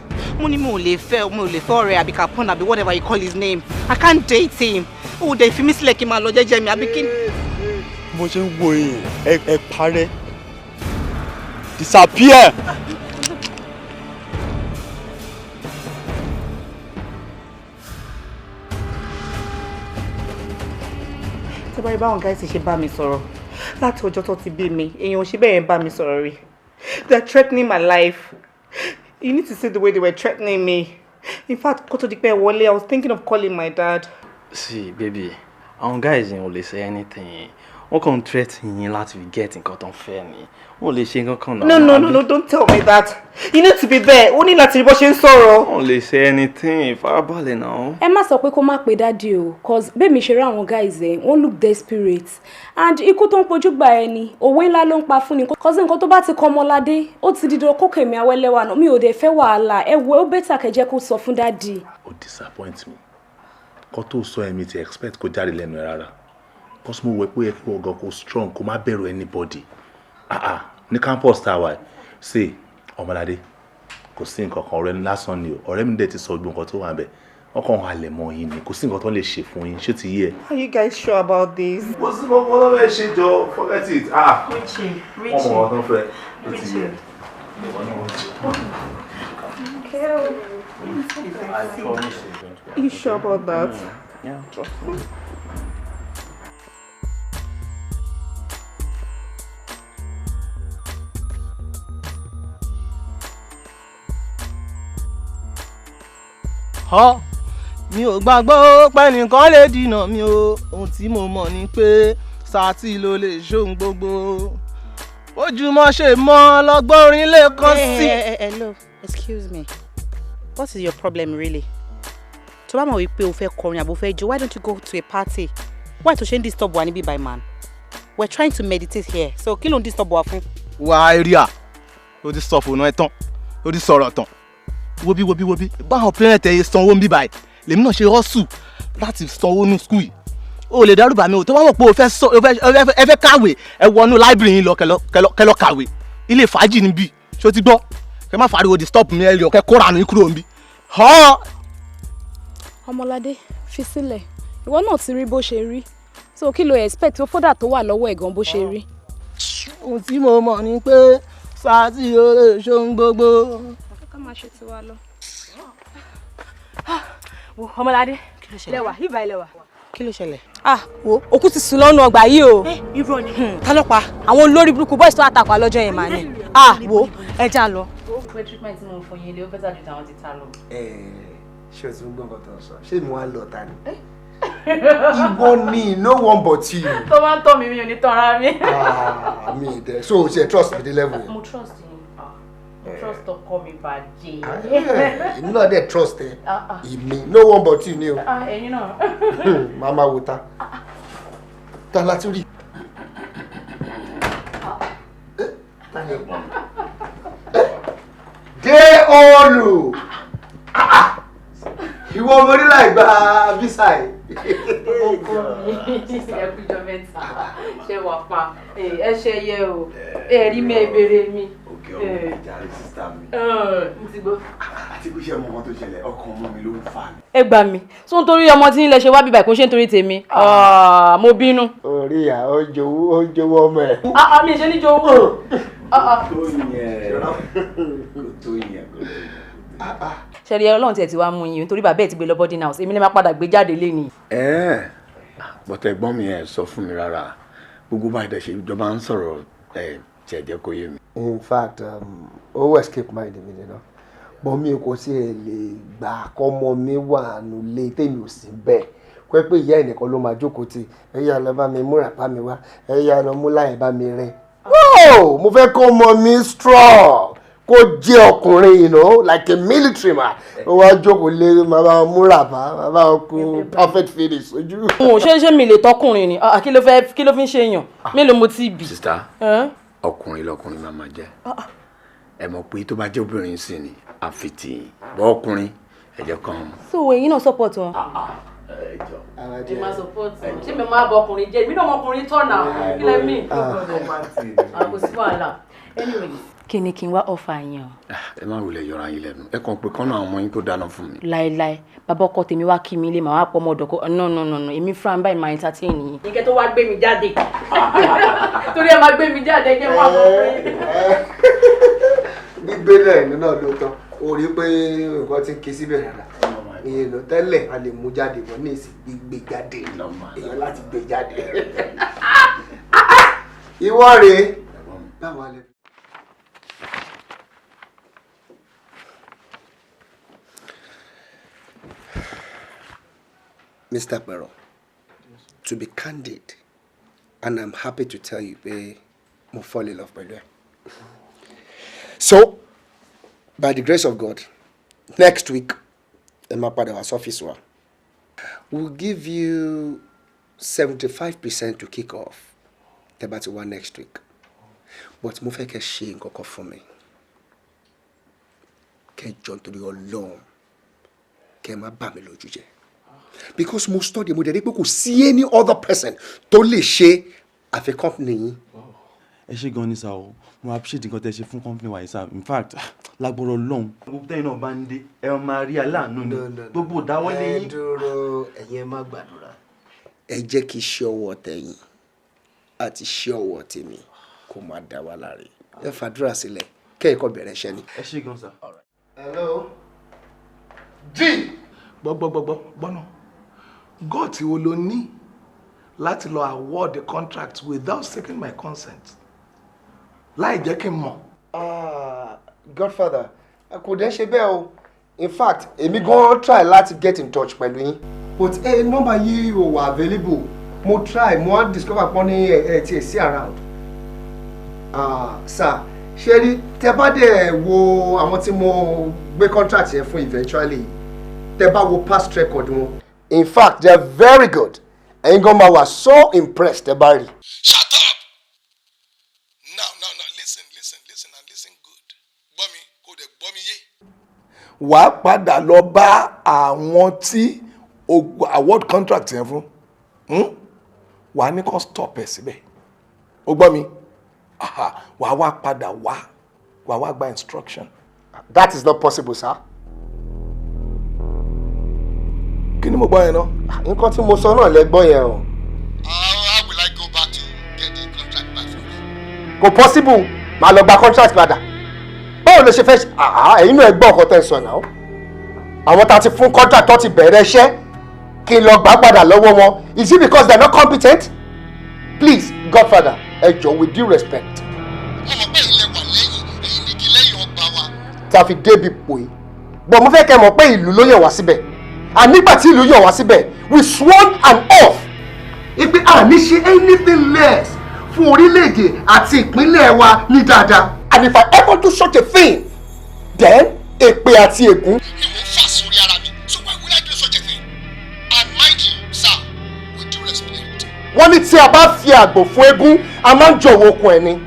Mo ní mi ò lè fẹ́ ọ̀rẹ́ àbí Capone àbí whatever you call his name. I can't date him. Ó dẹ̀ fi mí sílẹ̀ kí n máa lọ jẹ́jẹ́ mi àbí kí. Bó ṣe ń wo yẹn, ẹ parẹ́. Disappear. Tí bá rí báwọn guys ṣe bá mi sọ̀rọ̀ láti ọjọ́ tó ti bí mi, èèyàn ò ṣe bẹ́ẹ̀ ń bá mi sọ̀rọ̀ rí. They are threatening my life. You need to see the way they were threatening me. In fact, kó tó di pé wọlé, I was thinking of calling my dad. See, baby, àwọn guys yẹn ò lè say anything. Wọ́n kàn threaten yín láti fi get nǹkan tó ń fẹ́ ni. Wọ́n lè ṣe nǹkan kan náà. No, don't tell me that. You need to be there. Ó ní láti rí bó ṣe ń sọ̀rọ̀. Wọ́n lè say anything. Farabalẹ̀ náà. Ẹ má sọ pé kó má pe daddy o, cause bẹ́ẹ̀ mi ṣe rí àwọn guys ẹ̀, wọ́n look desperate. And ikú tó ń pojú gba ẹni, òwe ńlá ló ń pa fún ni. Cause nǹkan tó bá ti kọ́ Ọmọládé, ó ti di dandan kó Kemi Awẹ́lẹ́wà náà. Mi ò dẹ̀ fẹ́ wàhálà. Ẹ wo ó bẹ́tà kẹjẹ́ kó sọ fún daddy. Ó disappoint me. Kó tó sọ ẹ̀mí ti expect kó jáde lẹ́nu ẹ̀ rárá. Cause mo wẹ̀ pé ó yẹ kí wọ́n gan kó strong kó má bẹ̀rù anybody. Ní campus tá a wà ṣe Ọmọládé kò sí nǹkan kan ọ̀rẹ́ ní lásán ni o ọ̀rẹ́ mi dẹ̀ ti sọ gbogbo nǹkan tó wà bẹ̀ wọ́n kàn halẹ̀ mọ́ yín ni kò sí nǹkan tó lè ṣe fún yín ṣé ti yé ẹ. Are you guys sure about this? Kò sí nǹkan tó lè ṣe jọ forget it. Richie. Ọmọ wọn tó fẹ́ ó ti yé ẹ. Are you sure about that? Yeah, trust me. Mi ò gbàgbọ́ pé nìkan lè dìnà mi o ohun tí mo mọ̀ ni pé Sátì ló lè ṣóhun gbogbo ojúmọ́ ṣe mọ́ lọ́gbọ́n orin lè kàn sí. Hello, excuse me. What is your problem really? Tó bá mọ̀ wípé o fẹ́ kọrin àbò fẹ́ jó, why don't you go to a party? Why to ṣe ń disturb wa níbí by man? We're trying to meditate here, so kí ló ń disturb wa fún? Wà á rí à ó ti sọ fòun náà tán ó ti sọ̀rọ̀ tán wobi báwọn parent ẹ̀ sanwó ń bí báyìí lèmi náà ṣe hustle láti sanwó ní school yìí o lè dẹ́rù bà mí o tó bá mọ̀ pé o fẹ́ kàwé ẹ wọnú library yín lọ kẹlọ kàwé ilé fàájì níbí ṣó ti gbọ́ kẹ má fariwo disturb mi ẹ lọ kẹ kóra mi kúrò níbí. Ọmọládé fi sílẹ̀ ìwọ náà ti rí bó ṣe rí so kí lo expect ó fọ́dà tó wà lọ́wọ́ ẹ̀ gan bó ṣe rí. ohun tí mo mọ̀ ni pé Sátì ló lè ṣóhun gbogbo. ká máa ṣe tiwa lọ. Ọmọládé lẹ́wà ibà lẹ́wà. Kí ló ṣẹlẹ̀? Wo òkú ti sùn lọ́nà ọgbà yìí o. Irọ́ ni. Ta ló pa? Àwọn olórí burúkú boys tó àtàkùn àlọ́jọ́ yẹn mà ní. Wo ẹ já lọ. Pé treatment tí mo fún yín lé ó fẹ́ ju tàwọn ti ta lọ. Ṣé o ti ń gbọ́ nǹkan tó ń sọ? Ṣé mi wá lọ ta ni? Ìwọ ni no one but you. Tó máa ń tọ́ mi ò ní tán ara mi. Mi ì dẹ̀ so o ṣe trust me dé level yẹn. Mo trust yín. Trust ọkọ mi bàjẹ́. Èmi náà dẹ̀ trust ẹ. Èmi no one but you ni o. Ẹ̀yin náà. Màmá wo ta. Ta láti rí. Dele Odule. Ìwọ ọmọ nílà ìgbà visa ẹ̀. Ọkọ mi ẹkújọ mẹ́ta ṣe wà pa ẹ ṣe yẹ o ẹ rí mi ìbéèrè mi. Jàre sísá mi. Mo ti gbọ́. Àti bó ṣe mọ ọmọ tó ṣẹlẹ̀ ọkàn ọmọ mi ló ń fà mí. Ẹ gbà mí tó ń torí ọmọ tí ń lẹ ṣe wá bíbà kó ṣe ń torí tèmi mo bínú. Orí à ó jowó ọmọ ẹ̀. Mi ṣe ní jowó. Tó yẹn. Ṣẹ̀rí Ọlọ́run tiẹ̀ ti wá mú yín nítorí bàbá ẹ̀ ti gbé lọ boarding house èmi lè má padà gbé jáde lé ni. Bọ́tẹ̀ ẹ̀gbọ́n mi ẹ̀ sọ fún mi rárá gbogbo bá ìdẹ̀ ṣe ìjọba ń sọ̀rọ̀ tí ẹ jẹ́ kó yé mi. In fact ó escape mind mi nínú bọ́ mi kò sí ẹ lè gbà kọ́mọ mi wà nulẹ̀ tèmi ò sí bẹ́ẹ̀ kọ́ pé ìyá ẹnìkan ló máa jókòó tì ẹ̀yà lọ bá mi múra bá mi wá ẹ̀yà lọ mú láyẹ̀ bá mi rẹ̀. Mo fẹ́ kọ́ ọmọ mi strong kó jẹ́ ọkùnrin you know like a military man ó wá jókòó lé bàbá múra bàbá kú perfect finish ojú. ṣé mi lè tọkùnrin ni kí ló fi ń ṣe èèyàn mélòó mo ti bì. sista ọkùnrin lọkùnrin máa ma jẹ ẹ mọ̀ pé tó bá jẹ́ obìnrin sí ni àfitì bọ́ọ̀kùnrin ẹ̀jẹ̀ kan. So ẹ̀yin náà support wọn. ẹ máa support wọn ṣé mi máa bọ ọkùnrin jẹ mi náà ọmọkùnrin tọ̀ náà kí lẹ́ mí. kò sí wàhálà anyway. Kí ni kí n wá offer yín o. Ẹ má wulẹ̀ yọra yín lẹ́nu ẹ kàn pé kọ́nà àwọn ọmọ yín tó dáná fún mi. Láíláí bàbá ọkọ tèmi wá kí mi lé màá wá pọ̀ ọmọ ọ̀dọ̀ no èmi fúnra báyìí máa entertain yín. ìkẹ́ tó wá gbé mi jáde torí ẹ máa gbé mi jáde kí n wá ọkùnrin. gbígbé náà ẹ̀nu náà ló tán o rí pé nǹkan ti ń ké síbẹ̀ rárá èèyàn tẹ́lẹ̀ a lè mú jáde bọ̀ ní èsì gbígbé jáde èèyàn láti gbé jáde. ìwọ rèé báwa lè. Mr. Pero, to be candid, and I'm happy to tell you, I fall in love by you. So, by the grace of God, next week, my father's office will give you 75% to kick off. About one next week. But mo fẹ́ kẹ́ ṣe nǹkan for me. Kẹ́ jọ nítorí Ọlọ́run. Kẹ́ má bà mí lójú jẹ́. Because mo study mo dẹ̀ rí pé kò sí any other person tó lè ṣe àfi company yín. Ẹ ṣé gan ni sá o, mo appreciate nǹkan tẹ́ ṣe fún company wa yìí sá. In fact, lágbọ́rọ̀ Ọlọ́run. Gbogbo tẹ́yìn náà bá ń dé, ẹ máa rí aláàánú ni. Gbogbo dáwọ́lé yín. Ẹ dúró, ẹ̀yin má gbàdúrà. Ẹ jẹ́ kí iṣẹ́ ọwọ́ tẹ̀yin àti iṣẹ́ ọwọ́ tèmi kó máa dá wa láre. Ẹ fàdúrà sílẹ̀, kẹ́ ẹ kọ́ bẹ̀rẹ̀ iṣẹ́ ni. Ẹ ṣé gan sá. Hello. G. Gbọ́nà. God tí wo ló ní láti lọ award the contract without seeking my consent. Láì jẹ́ kí n mọ̀. Godfather, kò dẹ́ ṣe bẹ́ẹ̀ o. In fact, èmi gan try láti get in touch pẹ̀lú yín. But nọ́mbà yìí ò wà available. Mo try, mo wá discover pọ́n ní tí ẹ sí around. Sir, ṣé rí tẹ bá dẹ̀ wo àwọn tí mo gbé contract yẹn fún eventually, tẹ bá wo past record wọn. In fact, they are very good. Ẹ̀yin gan máa wà so impressed tẹ bá rí. Shut up! Now, listen and listen good. Gbọ́ mi, kò dẹ̀ gbọ́ mi yé. Wà á padà lọ bá àwọn tí award contract yẹn fún. Wà á ní kó stop ẹ̀ síbẹ̀. O gbọ́ mi? Wà á wá padà wà á wá gba instruction. That is not possible, sir. Kí ni mo gbọ́ yẹn náà? Nǹkan tí mo sọ náà lẹ gbọ́ yẹn o. How will I go back to get the contract back from you? Kò possible, màá lọ gba contract padà. Báwo ló ṣe fẹ́ ṣe? Ẹ̀yin náà gbọ́ nǹkan tẹ́ ń sọ náà. Àwọn tá a ti fún contract tó ti bẹ̀rẹ̀ iṣẹ́ kí n lọ gbà padà lọ́wọ́ wọn. Is it because they are not competent? Please, Godfather, ẹ jọ̀ọ́ with due respect. Ọmọ bẹ́ẹ̀ ilẹ̀ wà lẹ́yìn ẹ̀yìn nìkí lẹ́yìn ọgbà wa. Tá a fi débi pò yìí. Bọ̀ mo fẹ́ kẹ́ mọ̀ pé ìlú ló yàn wá síbẹ̀. Nígbà tí ìlú yàn wá síbẹ̀, we sworn an oath. Ipe àní ṣe anything less fún orílẹ̀-èdè àti ìpínlẹ̀ wa ní dáadáa. And if I ever do such a thing, then èpè àti ègún. Ni mo fà sórí ara mi, so why would I do such a thing? And mind you, sir, with due respect. Wọ́n ní tí a bá fi àgbò fún eégún, a máa ń jọ̀wọ́ okùn ẹ̀ ni.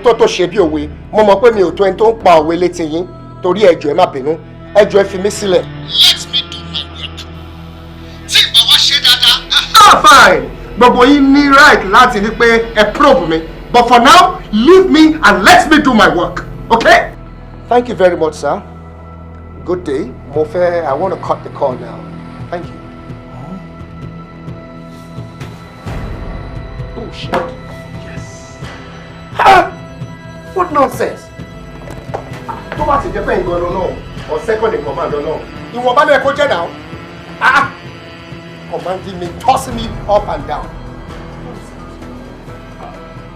Tó ṣe bí òwe, mo mọ̀ pé mi ò tó ẹni tó ń pa òwe létí yín, torí ẹ jọ̀ọ́ ẹ má bínú, ẹ jọ̀ọ́ ẹ fi mí sílẹ̀. Let me do my work. Tí ìgbà wá ṣe dáadáa. Fine. Gbogbo yín ní right láti ní pé ẹ probe mi. But for now, leave me and let me do my work. Okay? Thank you very much, sir. Good day. Mo fẹ́, I want to cut the call now. Thank you. Oh, shit. Yes. What nonsense? Tó bá ti jẹ́ pé nǹkan lọ́nà, or second in command lọ́nà, ìwọ̀nba náà kó jẹ́ náà. Commanding me, tossing me up and down.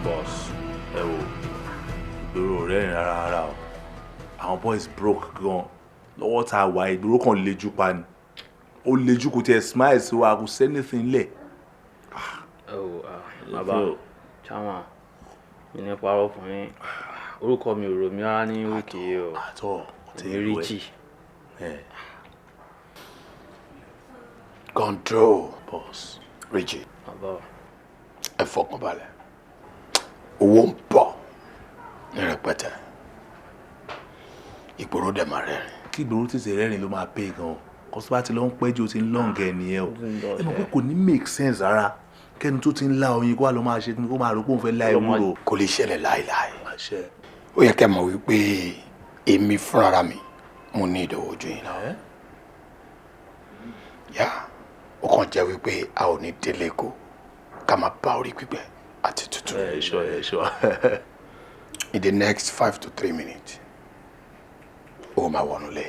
Boss, ẹ wo, ìgboro rẹ̀ rárá o. Àwọn boys broke gan. Lọ́wọ́ tá a wà ìgboro kan lejú pa ni. Ó lejú kò tiẹ̀ smile sí wa kò sẹ́nìfín lẹ̀. Bàbá Chama, mi ní parọ́ fún yín. Orúkọ mi ò rò mí rárá ní wíìkì yìí o. Àtọ̀, tèmi Richie. Control, boss. Richie. Ẹ fọkàn balẹ̀. Owó ń bọ̀ ní rẹpẹtẹ. ìgboro dẹ̀ máa rẹ́rìn. Kí ìgboro tètè rẹ́rìn ló máa pay gan. Kọ́sí bá ti lọ ń pẹ́jọ́ ó ti ń lọ́ǹgẹ̀ nìyẹn o. Ẹ mọ̀ pé kò ní make sense rárá. Kẹ́ni tó ti ń lá oyin kó wá lọ máa ṣe kó máa rò pé òun fẹ́ lá ewúro. Kò lè ṣẹlẹ̀ láéláé. Ó yẹ kẹ́ mọ̀ wípé èmi fúnra mi mo ní ìdòwò ojú yìí náà. Yá ó kàn jẹ́ wípé a ò ní délé kó ká máa bá orí gbígbẹ àti tútù. Sure. In the next 5 to 3 minutes ó máa wọnú lé.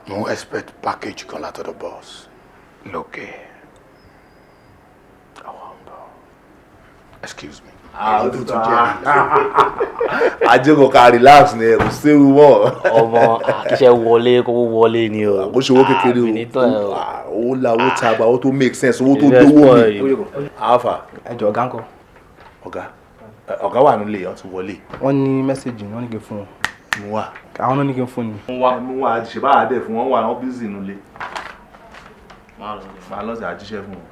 Mo expect package kan látọ̀dọ̀ boss lókè. Excuse me. Ajẹ́kọ̀ọ́ ká relax ni kò séwu mọ́. Ọmọ àkíṣẹ́ wọlé kó wọlé ni o. Kò ṣe owó kékeré o. Owó la owó taba owó tó make sense owó tó dówó mi. Alpha. Ẹjọ ọ̀gá ńkọ́. Ọ̀gá wà nílé wọ́n ti wọlé. Wọ́n ní mẹ́sẹ̀gì wọ́n ní kí n fún wọn. Mú wá. Àwọn náà ní kí n fún ni. Mú wá àjíṣẹ́ bá àdẹ̀ fún wọn wà wọ́n bísí nílé. Máa lọ sí àjíṣẹ́ fún wọn.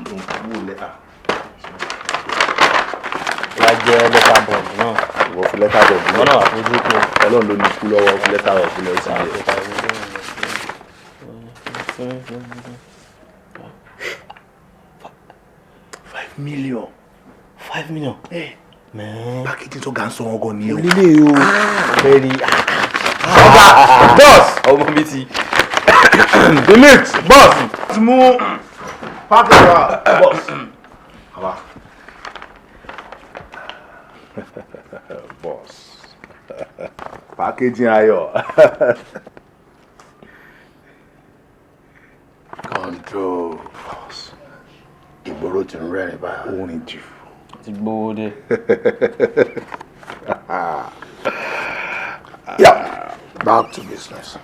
Wò lẹ́tà. Wá jẹ́ lẹ́tà bọ̀ọ̀dù náà. Ìwọ fi lẹ́tà bọ̀ọ̀dù náà. Wọ́n náà wà fún ojú kú. Ọlọ́run ló ní kú lọ́wọ́ fi lẹ́tà bọ̀ọ̀dù lọ sí ilé. 5 million. 5 million. Pákéjì tó ga ń sọ ọgọ́ ni o. Onílé o. Bẹ́ẹ̀ni. Ọ̀gá boss. Ọmọ mi ti. Delete boss. Ti mú pákéjì wa boss. Àwa. Boss. Pákéjì ayọ̀. Control boss. Ìgboro ti ń rẹ́rìn báyìí. Orin jù. Ti gbowó dé. Yeah, back to business.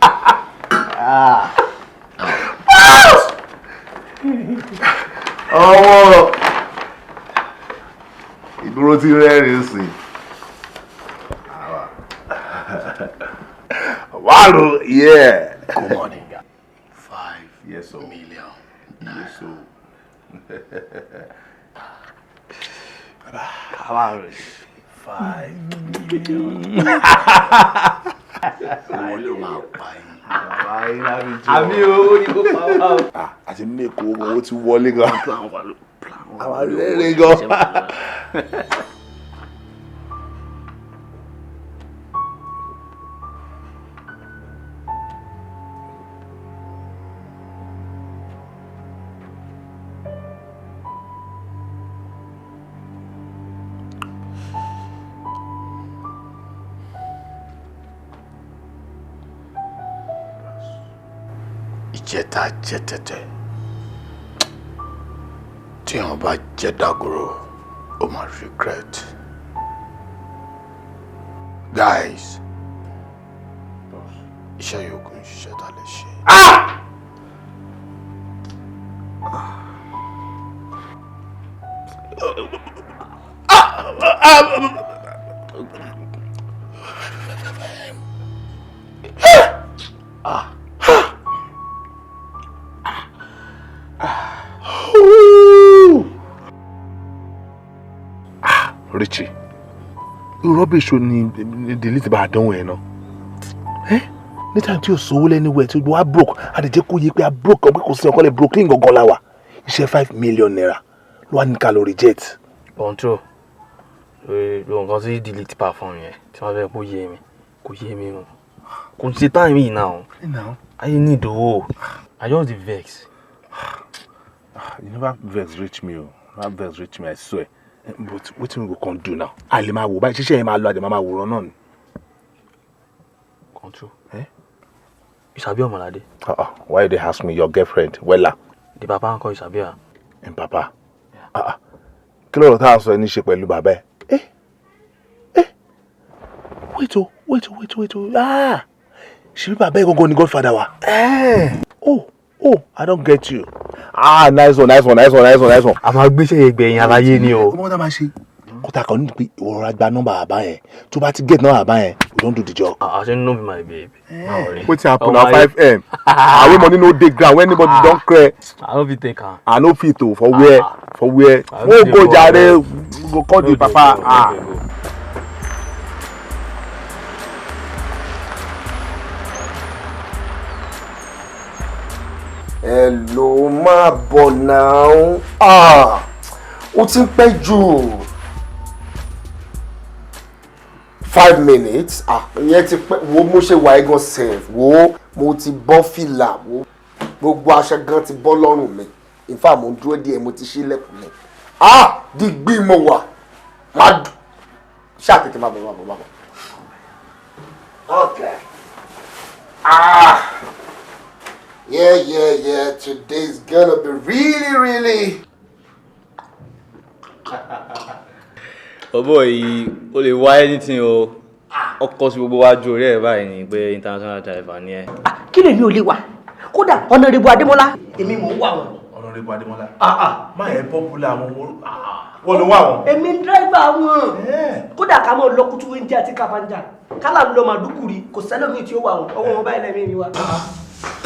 Ọwọ́ ìgboro ti rẹ́rìn sí. Wàlú yeah. Good morning. 5 million. Yes, so. How 5 million. Wọ́n ló máa pa yín. Àmì owó ni kò pa wá o. Àti mẹ́kọ̀ọ́ owó ti wọlé gan. Àwọn arẹ́rẹ́ gan. Ìjẹta jẹ tẹ̀tẹ̀ tí wọ́n bá jẹ dàgòrò ó máa regret. Guys, iṣẹ́ yòókù ń ṣiṣẹ́ tá a lè ṣe. Richie, rubbish ni delete bá dánwò ẹ̀ náà. Ní time tí o sówó lẹ́niwẹ̀ tí o wá broke, a lè jẹ́ kó yé pé a broke ọ̀pẹ́ kò sí ọkọ lè broke ní gangan la wà. Iṣẹ́ 5 million naira ló wà ní ká lọ reject. Control. Lo nǹkan tí delete pa fún yẹn tí wọ́n fẹ́ kó yé mi. Kò yé mi o. Kò ṣe time yìí now. I need owó. I just dey vex. You never vex reach me o. Never vex reach me, I swear. But wetin we go come do now? A lè máa wò báyìí ṣíṣe yẹn máa lọ àdè máa wòran náà ni. Control. Ìṣàbí Ọmọládé. Why you dey ask me your girlfriend? Wella. The papa ńkọ́ Ìṣàbí à. And papa. Kí ló tá à ń sọ ní ṣe pẹ̀lú bàbá ẹ̀? Wait. Ṣebí bàbá ẹ̀ gangan ni godfather wa? Oh, I don't get you. Nice one. A máa gbéṣẹ́ ìgbẹ̀yìn aláyé ni o. Ọmọ tá máa ṣe. Kọ́tà kan ní pé ìwọ̀rọ̀ àgbà nọ́mbà bàbá yẹn. Tó bá ti get nọ́mbà bàbá yẹn, we don't do the job. I shouldn't know be my babe. Wetin happen na 5M? Our money no dey ground when anybody don clear. I no fit take am. I no fit o for where? Who go jare go call the papa? Hello, má bọ̀ now. Ó ti ń pẹ́ jù. 5 minutes. Ìyẹn ti pẹ́. Wo mo ṣe wà egan sef. Wo mo ti bọ́ fìlà. Wo gbogbo aṣọ gan ti bọ́ lọ́rùn mi. In fact, mo ń dúró díẹ̀ mo ti ṣílẹ̀kùn mi. Digbí mo wà. Má ṣàtètè má bọ̀. Okay. Yeah. Today's gonna be really. Ọ̀bọ̀ yìí o lè wá anything o. Ọkọ̀ sí gbogbo wájú orí ẹ̀ báyìí ni pé international driver ni ẹ. Kí lèmi ò lè wà? Kódà Honorable Adémọ́lá èmi mò ń wà wọn. Honorable Adémọ́lá. Má yẹn popular mo wọ́n ló wà wọn. Èmi ń dírẹ́fà wọn. Kódà ká mọ̀ lọ́kùtù oúnjẹ àti kàfáńjà. Kálá ló máa dúkùrí kò sẹ́lómi tí ó wà wọn. Ọwọ́ wọn báyìí lẹ́mí mi wá.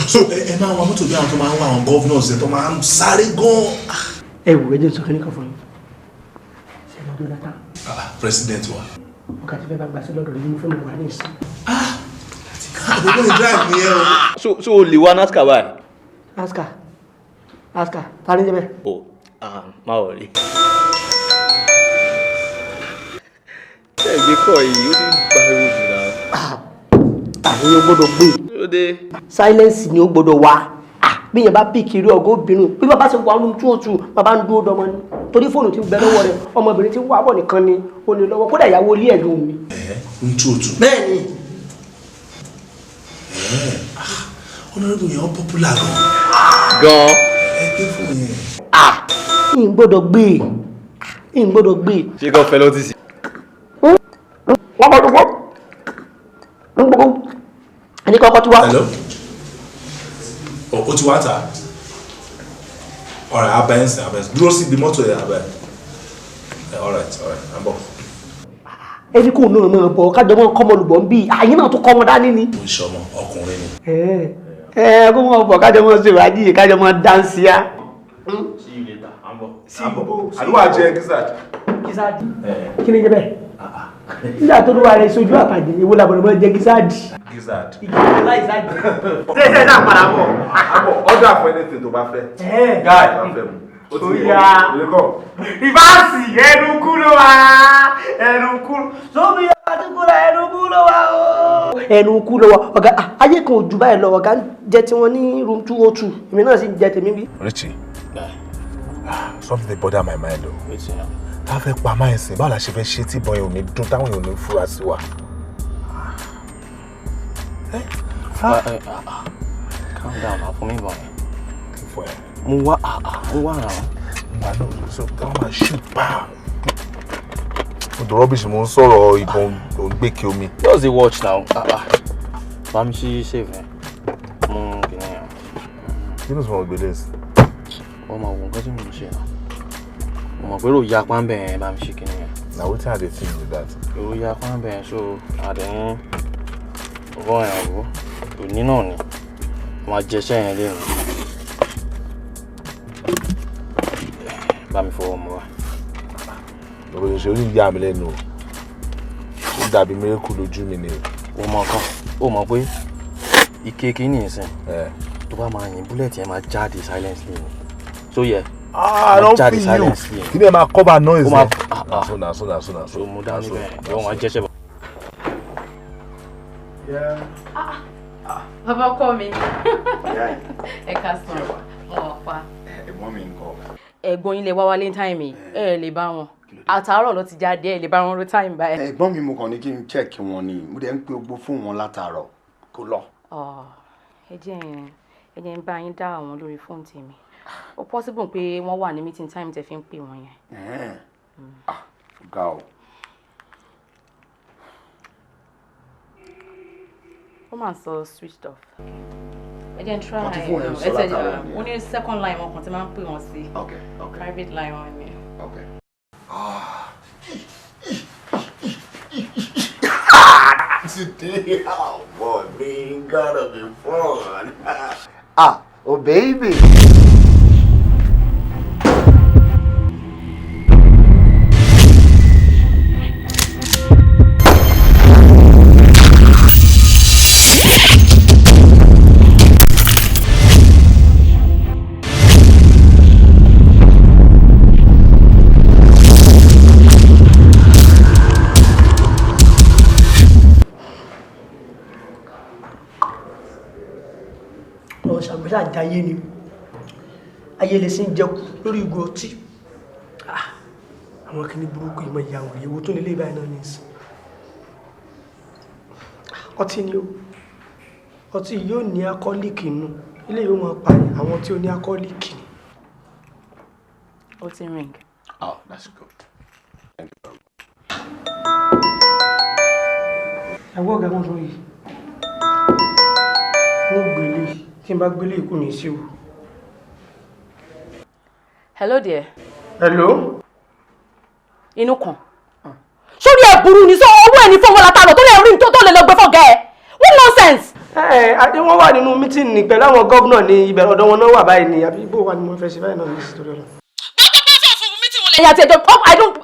So ẹ máa wà mọ́tò bí àwọn tó máa ń wà àwọn governors ẹ̀ tó máa ń sáré gan. Ẹ wò ẹ jẹ́ sọ kíní kan fún yín. Ṣé ẹ lọ́dún látà? President wa. Ọkà tí fẹ́ bá gbà sí lọ́dọ̀ rẹ̀ ní fún mi wà ní ìsìn. Àbúrò ní drive ni ẹ o. So o lè wá NASCAR báyìí. NASCAR ta ni jẹ́ bẹ́ẹ̀? O má wọlé. Ṣé ìgbé kọ́ yìí ó ti ń pariwo jù náà? Àwọn yóò gbọ́dọ̀ gbé. Silence ni ó gbọ́dọ̀ wá. Bí yẹn bá bí kiri ọgọ́ obìnrin bí bàbá ṣe wà nínú túwòtú bàbá ń dúró dọmọ ni torí fóònù ti ń bẹ lọ́wọ́ rẹ̀ ọmọbìnrin ti ń wà bọ̀ nìkan ni ó ní lọ́wọ́ kódà ìyàwó ilé ẹ̀ ló mi. Ń túwòtú. Bẹ́ẹ̀ ni. Honorable yẹn popular gan. Ẹ gbé fún yẹn. N gbọ́dọ̀ gbé. Ṣé kò fẹ́ ló ti sí? Wọ́n bọ̀ dùgbọ́. Ń gbogbo. Ẹni kọ́kọ́ tí wá. Hello. Ó ti wá ta. Alright, abẹ́nsìn. Dúró sí ibi mọ́tò yẹn abẹ́. Alright, I'm bọ̀. Ẹni kò náà máa bọ̀ kájọ mọ́ kọ́mọ olùbọ̀ ń bí àyín náà tó kọ́ wọn dání ni. Mo ń ṣọmọ ọkùnrin ni. Kó mọ̀ bọ̀ kájọ mọ́ ṣe ìwádìí kájọ mọ́ dáńsíá. See you later, I'm bọ̀. Àdúrà jẹ Gizad. Gizad. Kí ni jẹ bẹ́ẹ̀? Nígbà tó lówà rẹ̀ sojú àpàdé ewu làbọ̀dọ̀ mọ́ jẹ Gizad. Ìgbìmọ̀ láì sáàdì. Ṣé náà padà bọ̀? Order for anything tó bá fẹ́. Guy bá fẹ́ mu. Ó yá. Rìbáàsì ẹnu kú ló wá. Ẹnu kú. Sóbi àtúkúrà ẹnu kú ló wá o. Ẹnu kú ló wá. Ọ̀gá ayé kan ò jù báyìí lọ. Ọ̀gá ń jẹ tiwọn ní room 202. Èmi náà sì ń jẹ tèmi bí. Richie, something dey bother my mind o. Tá a fẹ́ pa máa ń sìn báwo la ṣe fẹ́ ṣe tí ìbọn yẹn ò ní dún táwọn èèyàn ò ní fura sí wa. Calm down now, for me, boy. Mo wá now. So táwọn máa shoot pa. The rubbish mo ń sọ̀rọ̀ ìbọn ò ń gbé kí omi. Just dey watch now. Bami ṣe save ẹ. Mo kìíní ya. Kí ló sọ wọn gbé lẹ́sìn? Wọ́n máa wo nǹkan tí mo ń ṣe náà. Mo mọ̀ pé èrò ya pàmbẹ̀ yẹn bá mi ṣe kìíní yẹn. Na wetin I dey think with that? Èrò ya pàmbẹ̀ yẹn so àdéhùn ọgọ́ yẹn wò. Òní náà ni. Mo máa jẹṣẹ́ yẹn lẹ́nu. Bá mi fọwọ́ mọ́ wa. Lọ́wọ́ ṣe orí ìyá mi lẹ́nu o. Ó dàbí miracle lójú mi ni. O mọ̀ kan, o mọ̀ pé ike kìíní ìsìn. Tó bá máa yin búlẹ̀tì yẹn máa jáde silently ni. So yẹ. I don't feel you. Kí ni ẹ máa cover noise ẹ? Na so. So mo dá níbẹ̀ yóò máa jẹ́ṣẹ́ bọ̀. Bàbá ọkọ mi. Ẹ ká sàn wọ́n pa. Ẹ̀gbọ́n mi ń kọ́. Ẹ̀gbọ́n yín lè wá wálé time ẹ lè bá wọn. Àtàárọ̀ ló ti jáde ẹ lè bá wọn ro time báyìí. Ẹ̀gbọ́n mi mo kàn ní kí n check wọn ni mo dẹ̀ ń pe gbogbo fún wọn látàárọ̀ kó lọ. Ẹ jẹ́ ń bá yín dá àwọn lórí fóònù tèmi. Ó possible pé wọ́n wà ní meeting time tẹ́ fi ń pè wọ́n yẹn. Ga o. Ó máa ń sọ switched off. Ẹ jẹ́ ń try Wọ́n ti fún ẹ̀ sọ látàárọ̀ ni. ó ní second line wọn kan tí máa ń pè wọ́n sí. Okay. Private line wọn ni. Okay. Today, oh boy, me gotta be fun. Oh baby. mo ṣáà jayé ni ayé lè sí ń jẹkù lórí ìgò ọtí àwọn kìíní burúkú ìmọ̀ ìyàwó ìyẹ̀wò tó nílé ìbáyìí náà ní ìsìn ọtí ni ó ọtí yóò ní akọ́líkì nù ilé yóò máa pa àwọn tí ó ní akọ́líkì ni. ó ti ring. Oh, that's good. Thank you very much. ẹ̀wọ́ ọ̀gá wọn sọ yìí wọ́n gbélé tí n bá gbélé ikú ní sí o. hello dear. hello. inú kan. sórí ẹ̀ burú ni sọ owó ẹ̀ ní fún wọn látàlọ́ tó lè rí tó lè lọ gbé fọ́gà ẹ̀ what nonsense. adé wọn wà nínú mítìnì pẹ̀lú àwọn gómìnà ní ìbẹ̀rẹ̀ ọ̀dọ̀ wọn náà wà báyìí ni àbí bó wà ní mo fẹ́ ṣe báyìí náà ní ìsìtòrí ọ̀la. ẹ̀yà àti ẹ̀jọ̀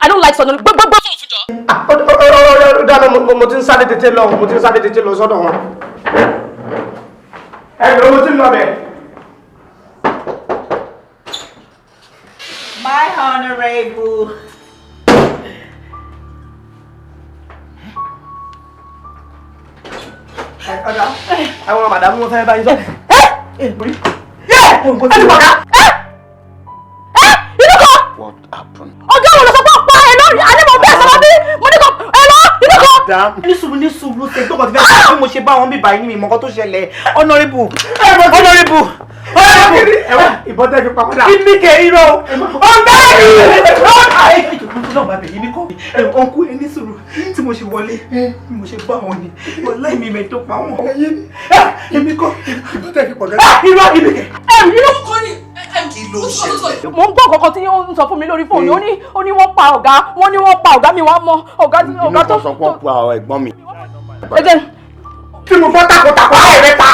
I don't like sọ̀nà gbogbo fún fúnjọ. dáná mo ti ń sáré tètè lọ sọ́dọ̀ wọn. ló mo ti ń lọ bẹ̀. My honorable. ọ̀dà àwọn màdàmú wọn fẹ́ bá yín sọ. What happened? ọjọ́ wo ló sọ pé ọ̀pá ẹ̀ lórí àdébọ̀ bẹ́ẹ̀ sọ bí mo ní kọ́ ẹ̀ lọ inú kan. ní sùúrù ṣe gbọ́kàn tí fẹ́ẹ́ bí mo ṣe bá wọn bí báyìí ní ìmọ̀kọ́ tó ṣẹlẹ̀ honorable. ìbọn tẹ́ fi pamọ́ dà. kíní kẹ́ irọ́ ọ̀gá mi. ọ̀nkú ẹ ní sùúrù tí mo ṣe wọlé bí mo ṣe bá wọn ni wọlé mi mẹ́ tó pa wọn. èmi kọ́ ìbọn tẹ́ fi pọ̀ gẹ́gẹ́. irọ́ kíní kẹ́. inú kọ́ ni kí ló ṣẹlẹ̀. mo ń gbọ́ kankan tí ó ń sọ fún mi lórí fóònù ó ní wọ́n pa ọ̀gá wọ́n ní wọ́n pa ọ̀gá mi wá mọ́ ọ̀gá tó. inú kan sọ pé wọ́n pa ẹ̀gbọ́n mi. tí mo bọ́ takotako ayé rẹ ta.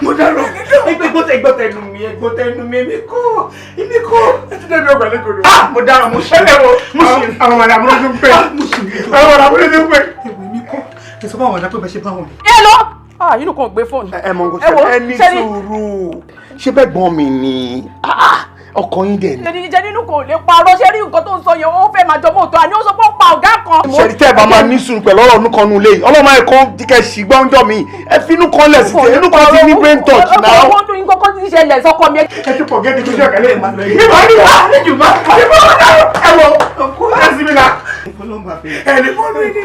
mo dárò ẹgbọ́tẹ̀nu mi èmi kọ́ mo dárò mo ṣẹlẹ̀ wo àwọn màdàmú ló tún pè àwọn màdàmú ló tún pè èmi kọ́ èso bá wọn ọ̀dà pé bẹ́ẹ̀ ṣe bá wọn. ẹ lọ inú kan gbé fóònù. ẹ mọ̀ nǹkan ṣe ẹ ní sùúrù ṣé bẹ́ẹ̀ gbọ́n mi ni ọkọ yín dẹ̀ ni. jẹ nínú kò lè parọ́ ṣé rí nǹkan tó ń sọ yẹn ó fẹ́ máa jọ mọ́ òtọ́ àní ó sọ pé ó pa ọ̀gá kan. ṣèlú tẹ́ ẹ bá máa ní sùúrù pẹ̀lú ọ̀rọ̀ inú kan nù lé ọlọ́mọ ẹ̀kọ́ díkẹ́ sí gbọ́njọ́ mi ẹ fi inú kan lẹ̀ sí tẹ inú kan ti ní brain touch náà. ọkọ ọdún yín kọ́kọ́ ti ṣẹlẹ̀ sọ́kọ mi. ẹ ti pọ̀ gẹ́gẹ́ tó ṣe ọ̀kẹ́lẹ́ ìmọ̀ lọ yìí. ìmọ̀ ní wà ní jù máa ẹ wọ ọkọ ẹ sí mi náà. ẹ ní fọ́nù ìdí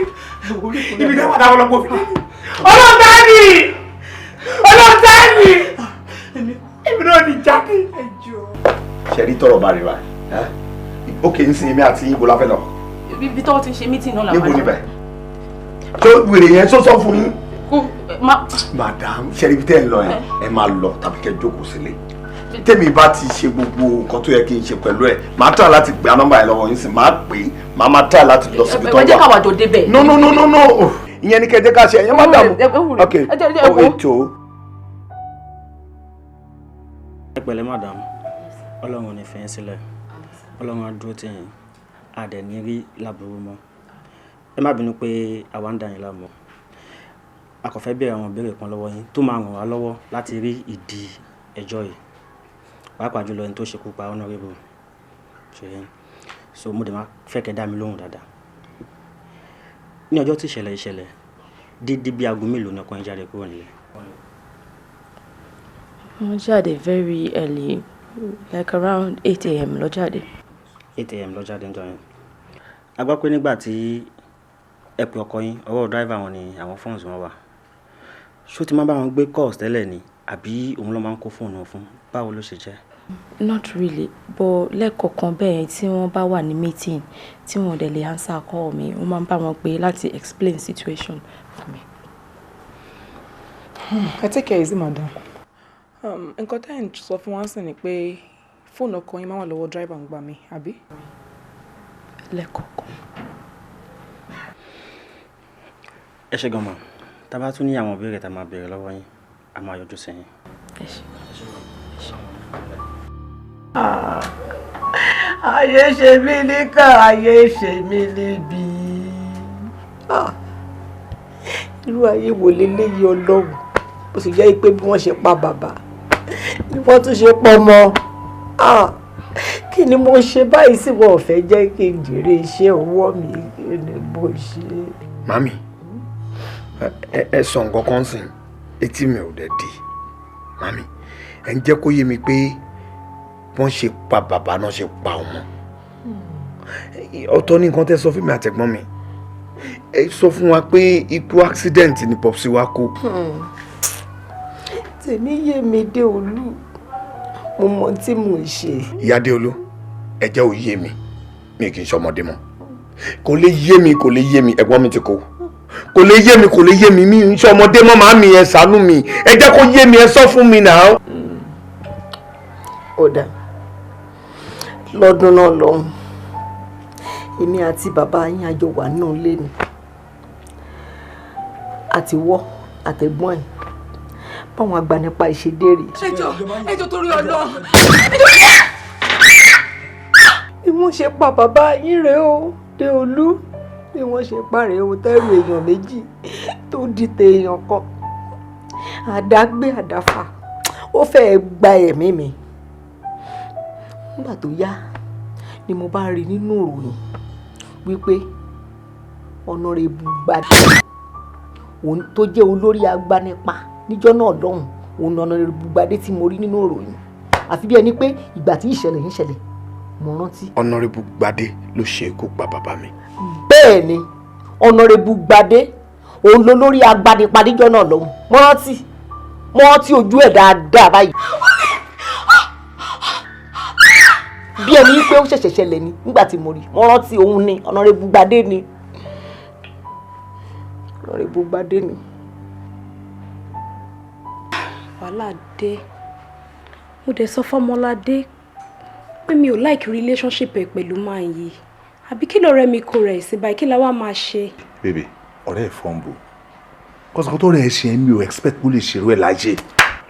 ibi tẹ́ wà dáwọ́ lọ́pọ̀ fi dé. ọlọ́tàní èmi náà ní jáde ẹjọ́. ṣẹ̀rí tọrọ bá rí wa ókè ń sin èmi àti ibo la fẹ́ lọ. ibi tó ti ṣe mítìn náà làwọn. níbo níbẹ̀ tó wèrè yẹn tó sọ fún yín. madam ṣẹ̀rí ibi tẹ́ ẹ̀ ń lọ yẹn ẹ máa lọ tàbí kẹ́ jókòó sílé tèmi bá ti ṣe gbogbo nǹkan tó yẹ kí n ṣe pẹ̀lú ẹ̀ máa tà láti pè nọ́mbà ẹ̀ lọ́wọ́ yín sì máa pè é máa tà láti lọ síbi tó ń wà. ẹ jẹ́ káwá jọ débẹ̀. no ìyẹn ni kẹjẹ ká ṣe ẹ̀yẹ́ má dààmú ok ètò. ẹ pẹ̀lẹ́ madam ọlọ́run ò ní fi yín sílẹ̀ ọlọ́run á dúró tì yín àdẹ̀ní rí láburú mọ́ ẹ má bínú pé àwa ń dà yín láàmú a kò fẹ́ bẹ̀rẹ̀ àwọn ìbéèrè kan lọ́wọ́ yín tó máa ràn wá lọ́wọ́ láti rí ìdí ẹjọ́ yìí pàápàá jùlọ ẹni tó ṣekú pa honorable ṣe yẹn so mo dẹ̀ máa fẹ́ kẹ́ dá mi lóhùn dáadáa ní ọjọ́ tí ìṣẹ̀lẹ̀ dídí bí aago mélòó ni ọkọ yín jáde kúrò nílé. wọ́n jáde very early like around 8 a.m. lọ jáde. 8 a.m. lọ jáde níjọ́ yẹn. a gbọ́ pé nígbà tí ẹ pè ọkọ yín ọwọ́ driver wọn ni àwọn phones wọn wà ṣó ti máa bá wọn gbé calls tẹ́lẹ̀ ni àbí òun ló máa ń kó fóònù wọn fún báwo ló ṣe jẹ́. not really but lẹ́ẹ̀kọ̀ọ̀kan bẹ́ẹ̀ tí wọ́n bá wà ní meeting tí wọ́n dẹ̀ lè answer call mi wọ́n máa ń bá wọn pé láti explain situation fún mi. ẹ take care easy madam. nǹkan tẹ́ ẹ̀ ń sọ fún wa sí ni pé fóònù ọkọ yín máa wà lọ́wọ́ driver ń gbà mí àbí. lẹ́ẹ̀kọ̀ọ̀kan. ẹ ṣe gan-an tá a bá tún ní àwọn ìbéèrè tá a máa béèrè lọ́wọ́ yín a máa yọjú sí yín. ẹ ṣe. ayé ṣe mí níkà ayé ṣe mí níbi irú ayé wo leléyìí ọlọ́run ó sì jẹ́ pé bí wọ́n ṣe pa bàbá ni wọ́n tún ṣe pọ̀ mọ́ kí ni mo ṣe báyìí sí wọn ò fẹ́ jẹ́ kí n jèrè iṣẹ́ ọwọ́ mi kí ni mo ṣe. Mami, ẹ sọ nǹkan kan sìn etí mi ò dẹ̀ di. Mami, ẹ ń jẹ́ kó yé mi pé wọ́n ṣe pa bàbá náà ṣe pa ọmọ. Ọ̀tọ̀ ní nǹkan tẹ́ sọ fún mi àtẹ̀gbọ́n mi. Ẹ sọ fún wa pé ikú accident ni popsi wa kú. Tèmi yé mi dé olú. Mo mọ tí mo ṣe. Ìyá Déolú, ẹ jẹ́ ó yé mi kì í ṣọmọdé mọ́. Kò lè yé mi ẹ̀gbọ́n mi ti kó. Kò lè yé mi mi ń ṣọmọdé mọ́ màámi ẹ ṣàánú mi. Ẹ jẹ́ kó yé mi ẹ sọ fún mi náà. Ó dáa. Lọ́dún náà lọ́hùn. Èmi àti bàbá yín àjọ wà náà lé ní. Àti wọ́ àtẹ̀gbọ́n ẹ̀. Báwọn agbanipa ìṣedéèrè. Ẹjọ́ torí Ọlọ́run. Bí wọ́n ṣe pa bàbá yín rèé o, Déolú. Bí wọ́n ṣe pa rèé o, tẹ́rù èèyàn méjì tó dìtẹ̀ èèyàn kan. Àdágbé àdáfà, ó fẹ́ẹ́ gba ẹ̀mí mi. Nígbà tó yá ni mo bá rí nínú ìròyìn wípé Honorable Gbadé òun tó jẹ́ olórí agbanipa níjọ́ náà lọ́hùn òun Honorable Gbadé tí mo rí nínú ìròyìn. Àfi bí ẹni pé ìgbà tí ìṣẹ̀lẹ̀ yìí ṣẹlẹ̀ mo rántí. Honorable Gbadé ló ṣe ikú pa bàbá mi. Bẹ́ẹ̀ ni Honorable Gbadé òun ló lórí agbanipa níjọ́ náà lọ́hùn. Mo rántí ojú ẹ̀ dáadáa báyìí. Bí ẹni pé ó ṣẹ̀ṣẹ̀ ṣẹlẹ̀ ni nígbà tí mo rí. Mo rántí òun ni Honorable Gbadé ni. Honorable Gbadé ni. Wàhálà dé. Mo dẹ̀ sọ fọ́mọládé pé mi ò like relationship ẹ̀ pẹ̀lú máa yìí. Àbí kí lọ́rẹ́ mi kó rẹ̀ sí báyìí kí la wá máa ṣe. Baby, ọ̀rẹ́ ẹ̀ fọ́nbù. Kọ́sìkọ́ tó rẹ̀ ẹ̀ ṣe mi ò expect kó lè ṣerú ẹ̀ láyé.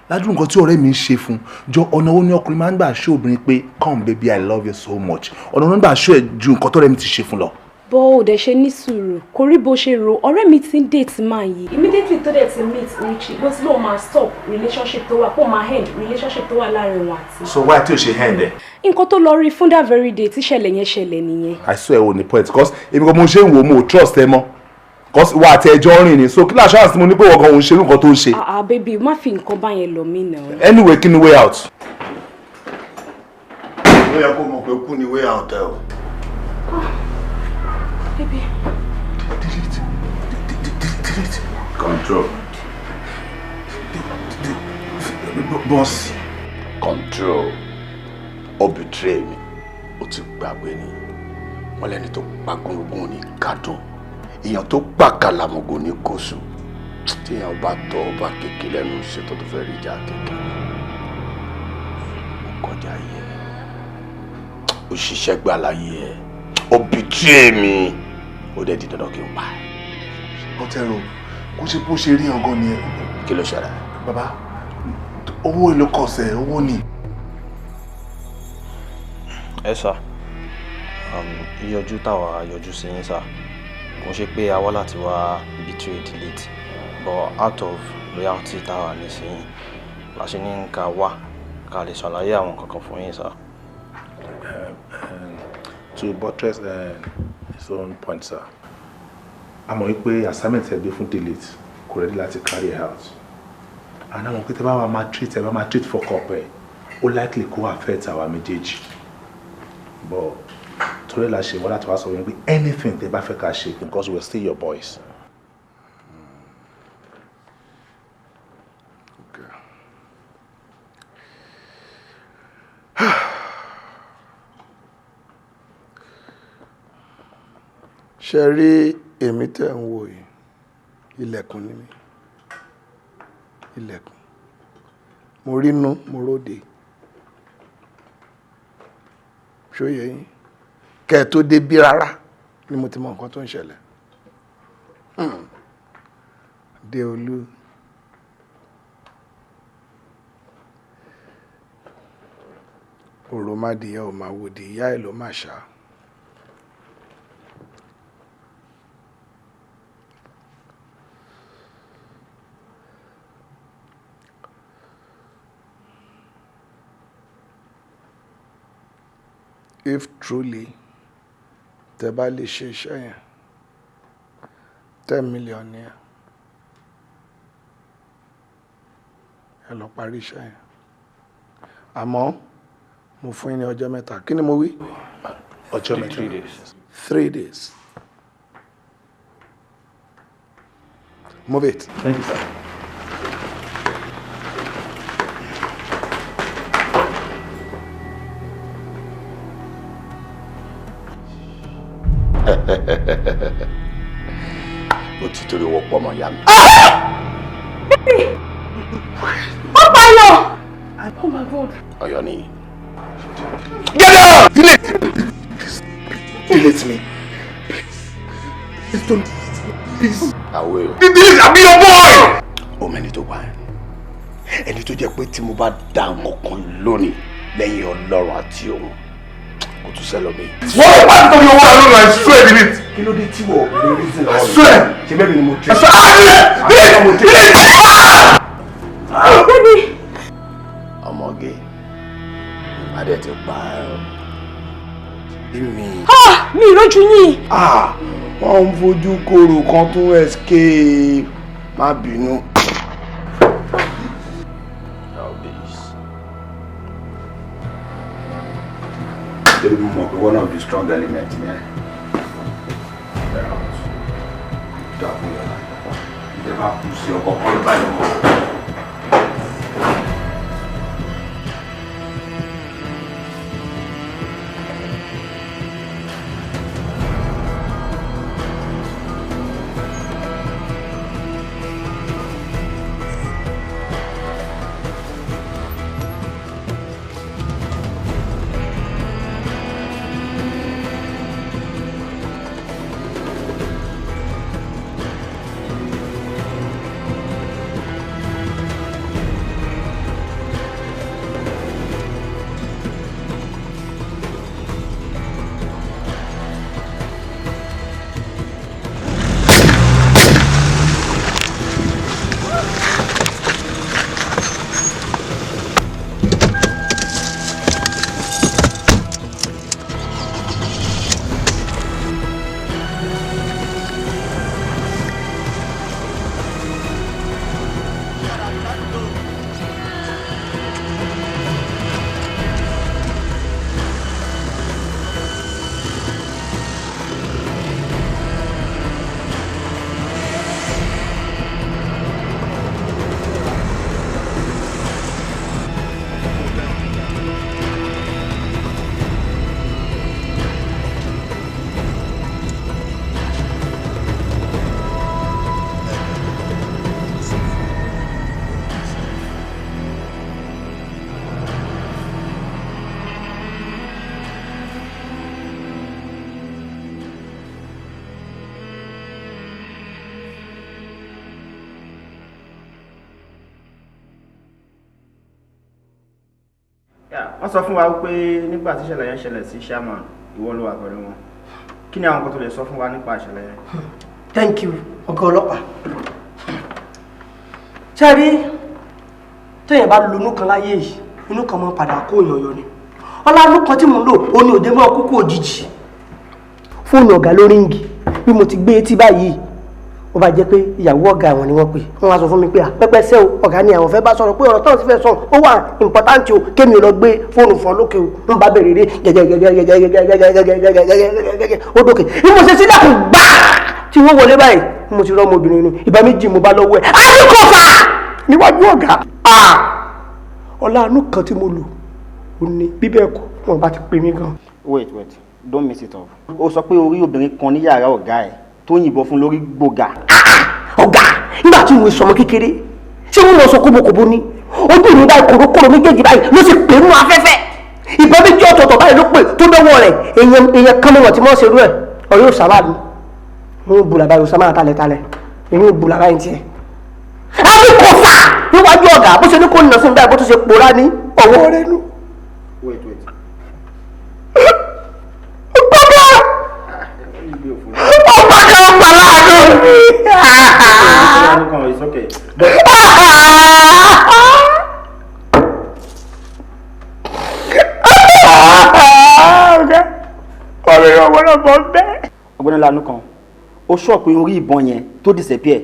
Ládùúgbò nǹkan tí ọ̀rẹ́ mi ń ṣe fún jọ ọ̀nà owó ní ọkùnrin máa ń gbà ṣé obìnrin pé come baby I love you so much. Ọ̀nà wọn gbà ṣó ẹ̀ ju nǹkan tó rẹ̀ mi ti ṣe fún lọ. Bó o dẹ̀ ṣe ní sùúrù kò rí bó ṣe rò ọ̀rẹ́ mi ti ń date máa yìí. Immediately tó dẹ̀ ti meet Richie bó ti lóun máa stop relationship tó wà pé ó máa end relationship tó wà láàrin wọn àti. So why tí o ṣe end ẹ. Nǹkan tó lọ rí fún that very day tí ṣẹlẹ̀ yẹn ṣẹlẹ̀ nìyẹn. I swear o ní point cause èmi kan mo ṣe ń wò mo trust ẹ mọ́ cause wà á tẹ ẹjọ́ rìn ni so kí láṣọ àti mo ní pé wọ́n kan òun ṣe irú nǹkan tó ń ṣe. Baby má fi nǹkan bá yẹn lọ mí náà. Anyway kí ni way out. Ó yẹ kó mọ̀ pé kú ni way out ẹ o. Baby. Delete. Control. Boss. Control. Ó betray mi. Ó ti gbàgbé ni. Wọ́n lẹ́ni tó pa gúnugún ní kádùn. Èèyàn tó pa kàlàmọ̀gò ní kóṣù. Tí èèyàn bá tọ́ ọba kékeré lẹ́nu ṣètò tó fẹ́ rí ìjà kékeré. Ó kọjá yẹ. Ó ṣiṣẹ́ gbà láyé ẹ̀. Ó betray mi. Ó dẹ̀ di dandan kí n pa. Bọ́tẹ́rù kó ṣe bó ṣe rí ọgán ni ẹ. Kí ló ṣẹlẹ̀? Bàbá owó èlò kọ̀ọ̀sẹ̀ owó ni. Ẹ sà yíyọjú táwa yọjú sí yín sà kò ṣe pé a wá láti wá betray delete but out of reality táwa ní sí yín la ṣe ní ká wá ká lè ṣàlàyé àwọn kankan fún yín sà. To buttress his own point sir àmọ́ wípé assignment ẹ gbé fún delete kò ready láti carry out and àwọn pété bá wà máa treat for copy ó likely kó affect àwa méjèèjì but torí la ṣe wọ́n láti wá sọ wípé anything tẹ́ bá fẹ́ ká ṣe because we are still your boys. Ṣé rí èmi tẹ́ ń wò yìí ilẹ̀kùn ni mí ilẹ̀kùn mo rínú mo róde ṣóyè yín kẹ́ ẹ tó dé bí rárá ni mo ti mọ nǹkan tó ń ṣẹlẹ̀ Déolú òròmọdìyẹ ò máa wòdì ìyá ẹ̀ ló máa ṣá. if truly tẹ́ bá lè ṣe iṣẹ́ yẹn 10 million ni ẹ lọ parí iṣẹ́ yẹn àmọ́ mo fún yín ní ọjọ́ mẹ́ta kí ni mo wí. ọjọ́ mẹ́ta 3 days. 3 days. Move it. Thank you, sir. Ó ti torí wọ́pọ̀ ọmọ ìyá mi. Ó pààyàn! Oh my God. Ọ̀yọ́ ni. Get out! Delete me. Please don't. Please. I will. Please, I'll be your boy! Ó mẹ́ni tó pa ẹni tó jẹ́ pé tí mo bá dá nǹkan lónìí lẹ́yìn Ọlọ́run àti òun kò tún sẹ́lọ̀ mi. Wọ́n bá tó yọ owó àlọ́ I swear delete. Kí ló dé tí wọ́n lè rí sí lọ́wọ́ mi? I swear. Ṣé bẹ́ẹ̀ ni mo tẹ́? I swear. Ọmọge, adé ti pa ẹ́. Mi ìrójú yín. Wọ́n ń fojú kòrò kan tó escape. Má bínú. Ṣé mo mọ̀ pé one of the strong elements ni ẹ? Dàbò yàrá. Ìjọba kù sí ọkọ̀ kan ló bá yọ mọ́. wọ́n sọ fún wa pé nígbà tí ìṣẹ̀lẹ̀ yẹn ṣẹlẹ̀ sí chairman ìwọ ló wà pẹ̀lú wọn kí ni àwọn nǹkan tó lè sọ fún wa nípa ìṣẹ̀lẹ̀ yẹn. Thank you ọ̀gá ọlọ́pàá. ṣáàrí téèyàn bá lo inú kan láyé yìí inú kan máa padà kó yọ̀yọ̀ ni ọlọ́run kan tí mò ń lò ó ní òde mọ́ kúkú òjijì fóònù ọ̀gá ló ríǹgì bí mo ti gbé etí báyìí ó bá jẹ́ pé ìyàwó ọ̀gá àwọn ni wọ́n pè wọ́n wá sọ fún mi pé pẹ́pẹ́ sẹ́ o ọ̀gá ni àwọn fẹ́ bá sọ̀rọ̀ pé ọ̀rọ̀ táwọn ti fẹ́ sọ ó wà important o kémi lọ gbé fóònù fún ọ lókè o ń bá bẹ̀rẹ̀ rí gẹ́gẹ́gẹ́gẹ́gẹ́gẹ́gẹ́gẹ́gẹ́gẹ́gẹ́gẹ́gẹ́gẹ́ ó dókè bí mo ṣe sílẹ̀kùn gbáà tí wọ́n wọlé báyìí mo ti rọ́ ọmọbìnrin ni ìbá méjì mo bá lọ́wọ́ ẹ̀ àdìkọ̀fà níwájú ọ̀gá ọ̀làánú kan tí mo lò ó ní bíbẹ̀ kọ́ wọn bá ti pè mí gan. wait don't mess it up. ó sọ pé orí obìnrin kan ní yàrá ọ̀gá ẹ̀ tó yìnbọn fún lórí gbòógà. ọ̀gá nígbà tí mo sọmọ kékeré ṣé wọ́n lọ sọ kóbókóbó ni ojú mi báyìí kòrókòrò méjèèjì báyìí ló sì pè nínú afẹ́fẹ́ ìbọn méjì ọ̀tọ̀ọ̀tọ̀ báyìí ló pè tó dọ́wọ́ rẹ̀ èèyàn kan mọ̀ tí wọ́n ṣerú ẹ̀ ọ̀rẹ́ òsàmà ni wọ́n bùlà báyìí òsàmà talẹ̀talẹ̀ èyí bùlà báyìí tiẹ̀. àdìkọ̀fà níwájú ọ̀gá bó ṣe ní kó nà sí báyìí bó tó ṣe pòórá ní ọwọ́ rẹ̀ nù. wait ọ̀pọ̀lọpọ̀ láàánú mi. It's okay. Okay. owó lọ́bọ̀ bẹ́ẹ̀. ọgbẹ́ni lanu kan ó sọ pé orí ìbọn yẹn tó disappear.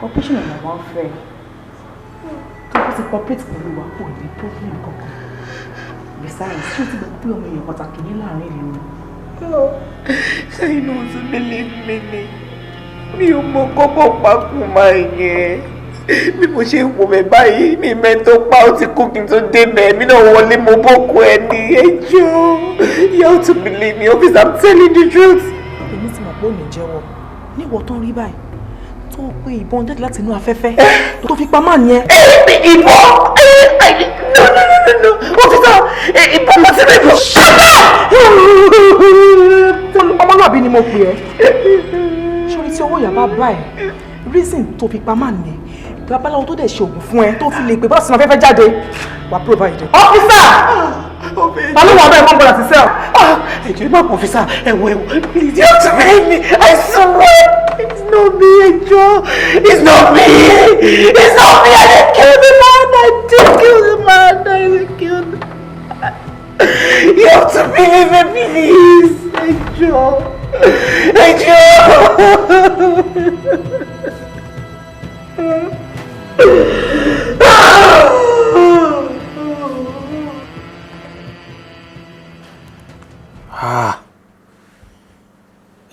Cooperation of my one friend. To cooperate pẹ̀lú wa kò ní problem kankan. Besides, ṣé o ti gbọ́ pé ọmọ èèyàn pàtàkì ní láàrin ìlú? Ṣé inú ti believe me ni? Mi ò mọ kọ́kọ́ pakùn máa yẹn. Bí mo ṣe ń wò mẹ́ báyìí, mi mẹ́ tó pa ó ti kú kí n tó débẹ̀. Mi náà wọlé mo bókun ẹ ní ẹjọ́. You have to believe me, officer, I'm telling the truth. Èmi ti mọ̀ pé ò ní jẹ́wọ́. Níwọ̀ tán rí báyìí. Tó pé ìbọn jáde láti inú afẹ́fẹ́. Tó fi pamọ́ nìyẹn. Ìbọn! No. Officer, ìbọn lọ sí ìbọn. Ọmọlúwàbí ni mo pè ẹ́. Sórí tí owó ìyàbá bá ẹ̀, reason tó fi pamọ́ nìyẹn. Babaláwo tó dẹ̀ ṣe ògùn fún ẹ tó fi lè pè bá sinmi afẹ́fẹ́ jáde. Wà á provide. Officer! Ta ló wà bẹ́ẹ̀ mọ́ gbọ́dọ̀ sí sẹ́ọ̀? Ẹ̀jẹ̀ má pọ̀ officer, ẹ̀wọ̀. Please, you have to make me. I swear. It's not me, ẹjọ́. It's not me. It's not me. I didn't kill the man. I didn't kill the man. I didn't kill the man. You have to believe me, please. Ẹjọ́.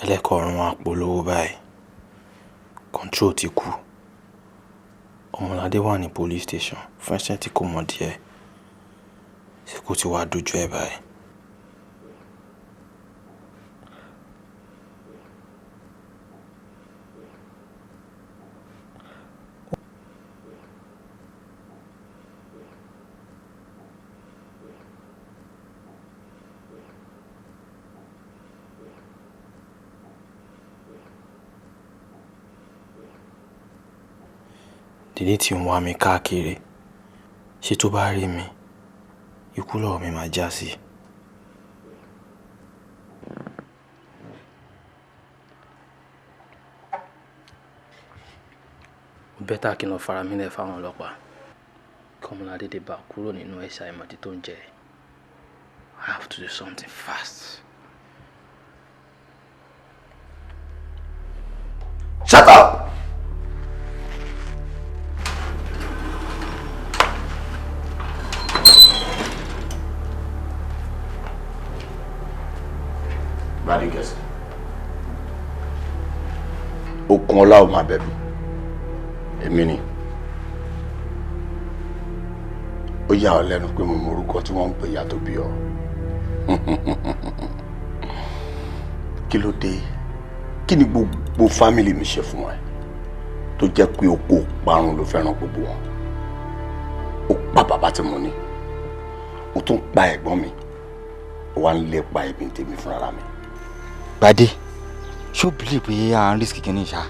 Ẹlẹ́kọ̀ọ́rùn wa polówó báyìí. Control ti kú. Ọmọládé wà ní police station. Fẹ́ṣẹ́ tí kò mọ̀ díẹ̀. Ṣé kò ti wá dojú ẹ̀ báyìí? Dídí tí ń wá mi káàkiri, ṣé tó bá rí mi, ikú lọ́wọ́ mi máa já sí. Ó bẹ́tà kí n lọ fara mi lẹ̀ fáwọn ọlọ́pàá. Kọ́mọládé dé bá kúrò nínú ẹ̀ṣà ìmọ̀dí tó ń jẹ. I have to do something fast. Shut up! Badigas. Okun ọlá ò máa bẹ̀bí. Èmi ni. Ó yà ọ́ lẹ́nu pé mo mọ orúkọ tí wọ́n ń pè ìyá tó bí ọ. Kí ló dé? Kí ni gbogbo fámìlì mi ṣe fún ẹ? Tó jẹ́ pé oko parun ló fẹ́ràn gbogbo wọn. Ó pa bàbá tí mo ní. Ó tún pa ẹ̀gbọ́n mi. Ó wá ń lépa ẹbí tèmi fúnra mi. Gbadé, ṣó believe pé à ń risk kìíní ṣá?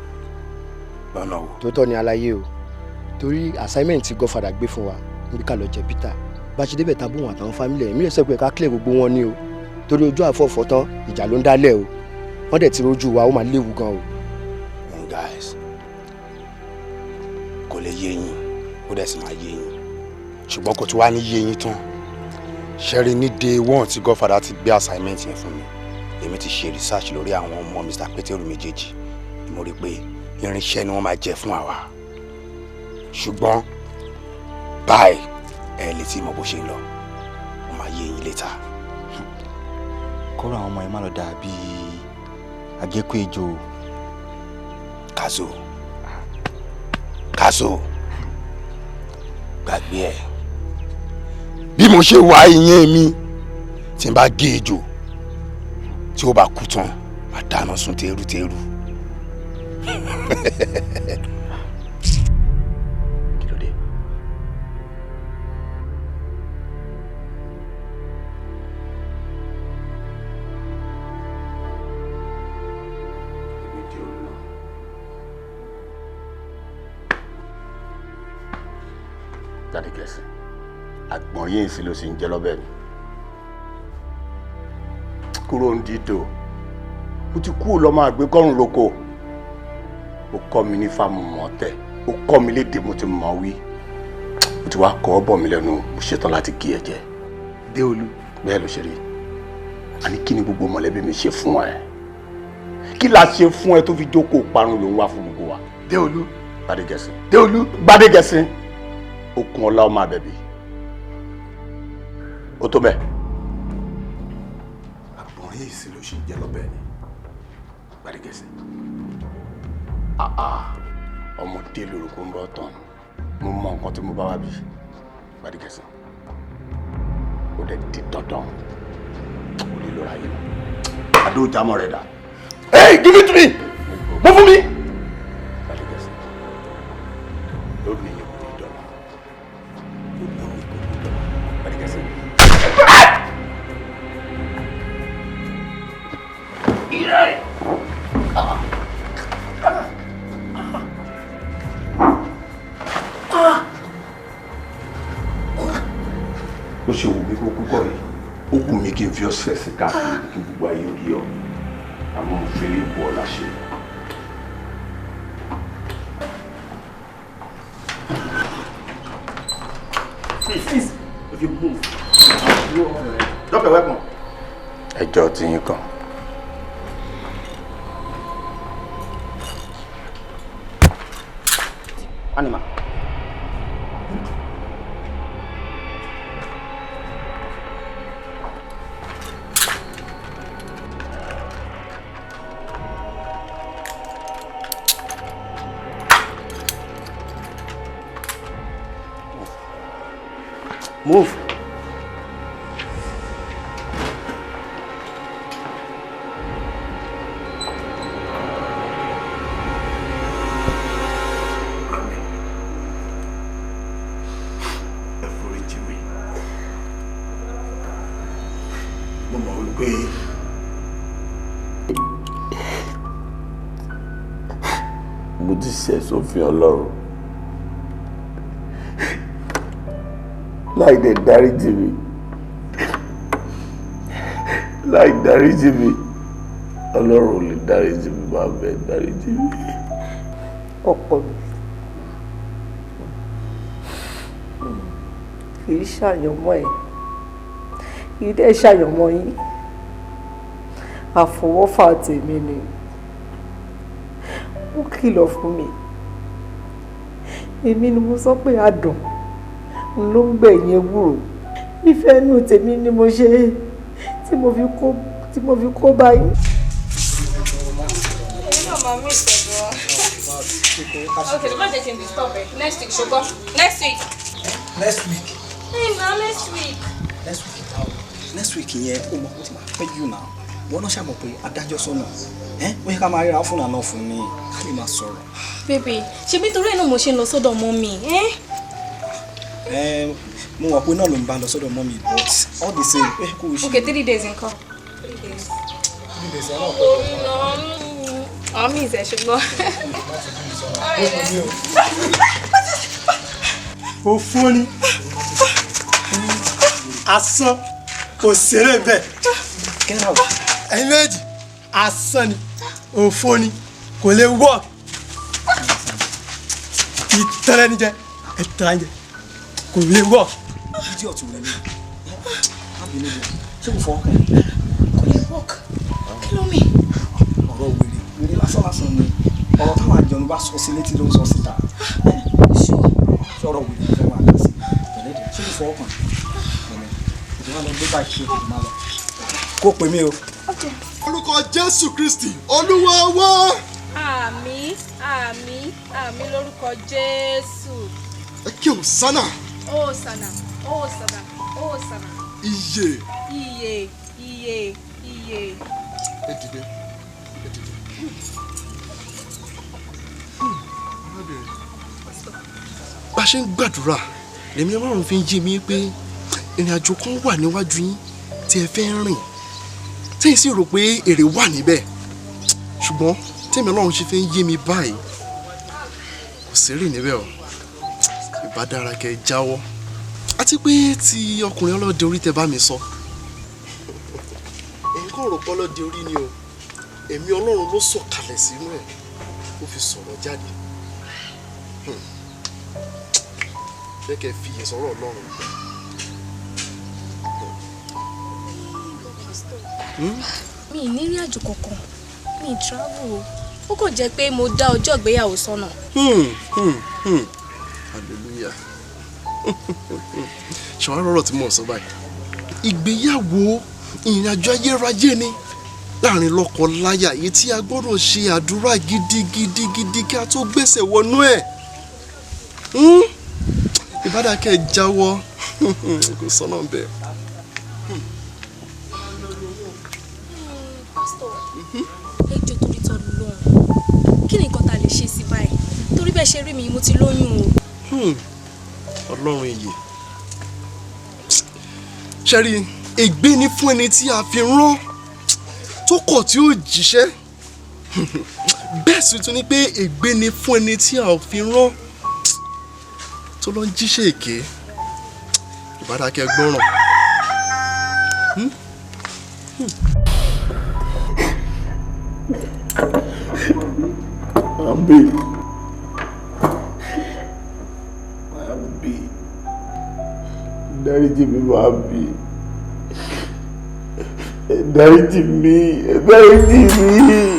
Lọ́nà wo? Tótọ́ ni aláyé o. Torí assignment tí Godfather gbé fún wa níbi ká lọ jẹ Peter. Bá ṣe débẹ̀ tábù wọn àtàwọn fámìlì ẹ̀. Mi lè sọ pé ká clear gbogbo wọn ní o. Torí ojú àfọ̀fọ̀ tán ìjà ló ń dálẹ̀ o. Wọ́n dẹ̀ ti rojú wa ó máa léwu gan o. Guys, kò lè yé yín, ó dẹ̀ sì máa yé yín. Ṣùgbọ́n kò tún wá ní yé yín tán. Ṣẹ́rí ní day one tí Godfather ti gbé assignment yẹn fún mi. Èmi ti ṣe research lórí àwọn ọmọ Mr. Peteru méjèèjì. Mo rí pé irinṣẹ́ ni wọ́n máa jẹ fún àwa. Ṣùgbọ́n báyìí ẹ lè tí mọ bó ṣe ń lọ. Ó máa yé yín later. Kọ́rọ̀ àwọn ọmọ ẹ má lọ dà bí àgékù ejò. Kaso. Gbàgbé ẹ̀. Bí mo ṣe wà ìyẹn mi tí n bá gé ejò tí ó bá kú tán máa dáná sun tẹ́rù. Kí ló dé? Jáde kẹsì. Àgbọ̀n yìí sí ló sì ń jẹ́ lọ́bẹ̀ ni. Kúrò ń dìtò. Mo ti kú lọ máa gbé kọ́rùn lóko. Ó kọ́ mi ní fáàmù mọ́tẹ̀. ó kọ́ mi lédè mo ti mọ̀ wí mo ti wá kọ́ ọ bọ̀ mí lẹ́nu mo ṣetán láti gé ẹ jẹ. Déolú bẹ́ẹ̀ ló ṣe rí àní kí ni gbogbo mọ̀lẹ́bí mi ṣe fún ẹ kí la ṣe fún ẹ tó fi jókòó parun ló ń wá fún gbogbo wa. Déolú Gbádégẹṣin Déolú Gbádégẹṣin okun ọlá ọmọ àbẹ̀bí ó tó bẹ́ẹ̀. àgbọ̀nrín yìí sì ló ṣe jẹ́ lọ́bẹ̀ ni Gbádégẹṣin ọmọdé lórúkọ ń bọ̀ tán mo mọ nǹkan tí mo bá wá bí Gbádégẹṣin ó dẹ̀ di dandan ó lè lọ́ra yìí mọ́ adó jámọ́ rẹ̀ dà. Hey, give it to me! Move for me! Gbádégẹṣin lónìí ni kò ní dọ́là lónìí ni kò ní dọ́là Gbádégẹṣin. Ó ṣe wù mí kó kúkọ̀ yìí ó wù mí kí n fi ọ̀sẹ̀ sí káàkiri kí gbogbo ayé ó yí ọ àmọ́ mo fẹ́ lè bu ọ̀la ṣe. Please, if you move, drop your weapon. Ẹjọ́ tí yín kàn. Animal. Move. Mo ti ṣẹ̀ sófin Ọlọ́run láì dẹ̀ dáríjì mi Ọlọ́run ò lè dáríjì mi máa bẹ̀ dáríjì mi. ọkọ mi kì í ṣàyànmọ́ ẹ̀ kì í dẹ̀ ṣàyànmọ́ yín àfọwọ́fà tèmi ni ó kìlọ̀ fún mi èmi ni mo sọ pé adùn ló ń gbẹ̀yìn ewúro ìfẹ́ inú tèmi ni mo ṣe tí mo fi kó báyìí. Okay, the man taking this topic. Next week, sugar. Next week. Next week. Hey, now next week. Next week yẹn o mọ̀ tí ma fẹ́ jù náà wọ́n náà ṣàmọ̀ pé adájọ́ sọ́nà ó yẹ ká máa ríra fún àná fún ni ká lè máa sọ̀rọ̀. Baby, ṣe bí torí ẹ̀ náà mo ṣe ń lọ sọ́dọ̀ mọ́mì. Mo wà pé náà ló ń bá lọ sọ́dọ̀ mọ́mì but all the same kò ṣe. Okay, 3 days nǹkan. 3 days. 3 days ẹ̀ náà pẹ̀lú. Àmì ìṣẹ̀ ṣùgbọ́n. Ó fún ni asán kò ṣeré bẹ́ẹ̀ ẹ̀yin méjì asán ni òfò ni kò lè wọ́ ìtẹ́rẹ́ ní jẹ́ ẹ̀tẹ́rẹ́ ní jẹ́ kò lè wọ́. ìdí ọ̀tún rẹ̀ ni ábìlẹ̀ jẹ́ ṣé kò fọwọ́ kàn kò lè wọ́ kí ló mi. ọ̀rọ̀ wèrè lásán ni ọ̀rọ̀ táwọn àjọyọ̀ bá sọ sí létí ló ń sọ síta sọ̀rọ̀ wèrè fẹ́ máa dá sí ẹ̀lẹ́dẹ̀ ṣé kò fọwọ́ kàn ìjọba lọ gbé báyìí ṣe kò máa lọ kó pè mí o. orúkọ Jésù Kristi Olúwa wa. Àmín àmín àmín lórúkọ Jésù. ẹ kí Hòsánà. Hòsánà Hòsánà Hòsánà. Iye. ẹ dìde. bá a ṣe ń gbàdúrà lèmi Ọlọ́run fi ń yé mi pé ìrìn àjò kan wà níwájú yín tí ẹ fẹ́ rìn tí ẹ sì rò pé èrè wà níbẹ̀ ṣùgbọ́n tèmi Ọlọ́run ṣe fẹ́ ń yé mi báyìí kò sí èrè níbẹ̀ o ìbá dára kẹ́ ẹ jáwọ́ àti pé tí ọkùnrin ọlọ́dẹ orí tẹ bá mi sọ èyí kò rò pé ọlọ́dẹ orí ni o ẹ̀mí Ọlọ́run ló sọ̀kalẹ̀ sínú ẹ̀ ó fi sọ̀rọ̀ jáde Jẹ́ kẹ́ fi ìyẹn sọ̀rọ̀ Ọlọ́run. Mi ì ní ìrìn àjò kankan, mi ì travel o. Ó kàn jẹ́ pé mo dá ọjọ́ ìgbéyàwó sọ́nà. Hallelujah. Ṣé wàá rọrọ̀ tí mò ń sọ báyìí? Ìgbéyàwó ìrìnàjò ayérayé ni láàrin lọ́kọ-láyà èyí tí a gbọ́dọ̀ ṣe àdúrà gidigidi kí a tó gbèsè wọnú ẹ̀. Ìbádàkẹ́ jáwọ́ kò sọ́nà bẹ́ẹ̀. Pásítọ̀, ẹ jọ̀ọ́ torí tọ́ lọ́run. Kí ni nǹkan tá a lè ṣe sí báyìí? Torí bẹ́ẹ̀ ṣe rí mi, mo ti lóyún o. Ọlọ́run ìyè. Ṣẹ́rí, ègbé ni fún ẹni tí a fi rán tó kọ̀ tí ó jíṣẹ́. Bẹ́ẹ̀ sì tún ni pé ègbé ni fún ẹni tí a fi rán tó lọ ń jíṣẹ́ èké. Ìbádàkẹ́ gbọ́ràn. Àbí. Dáríjì mi máa bí. Dáríjì mi.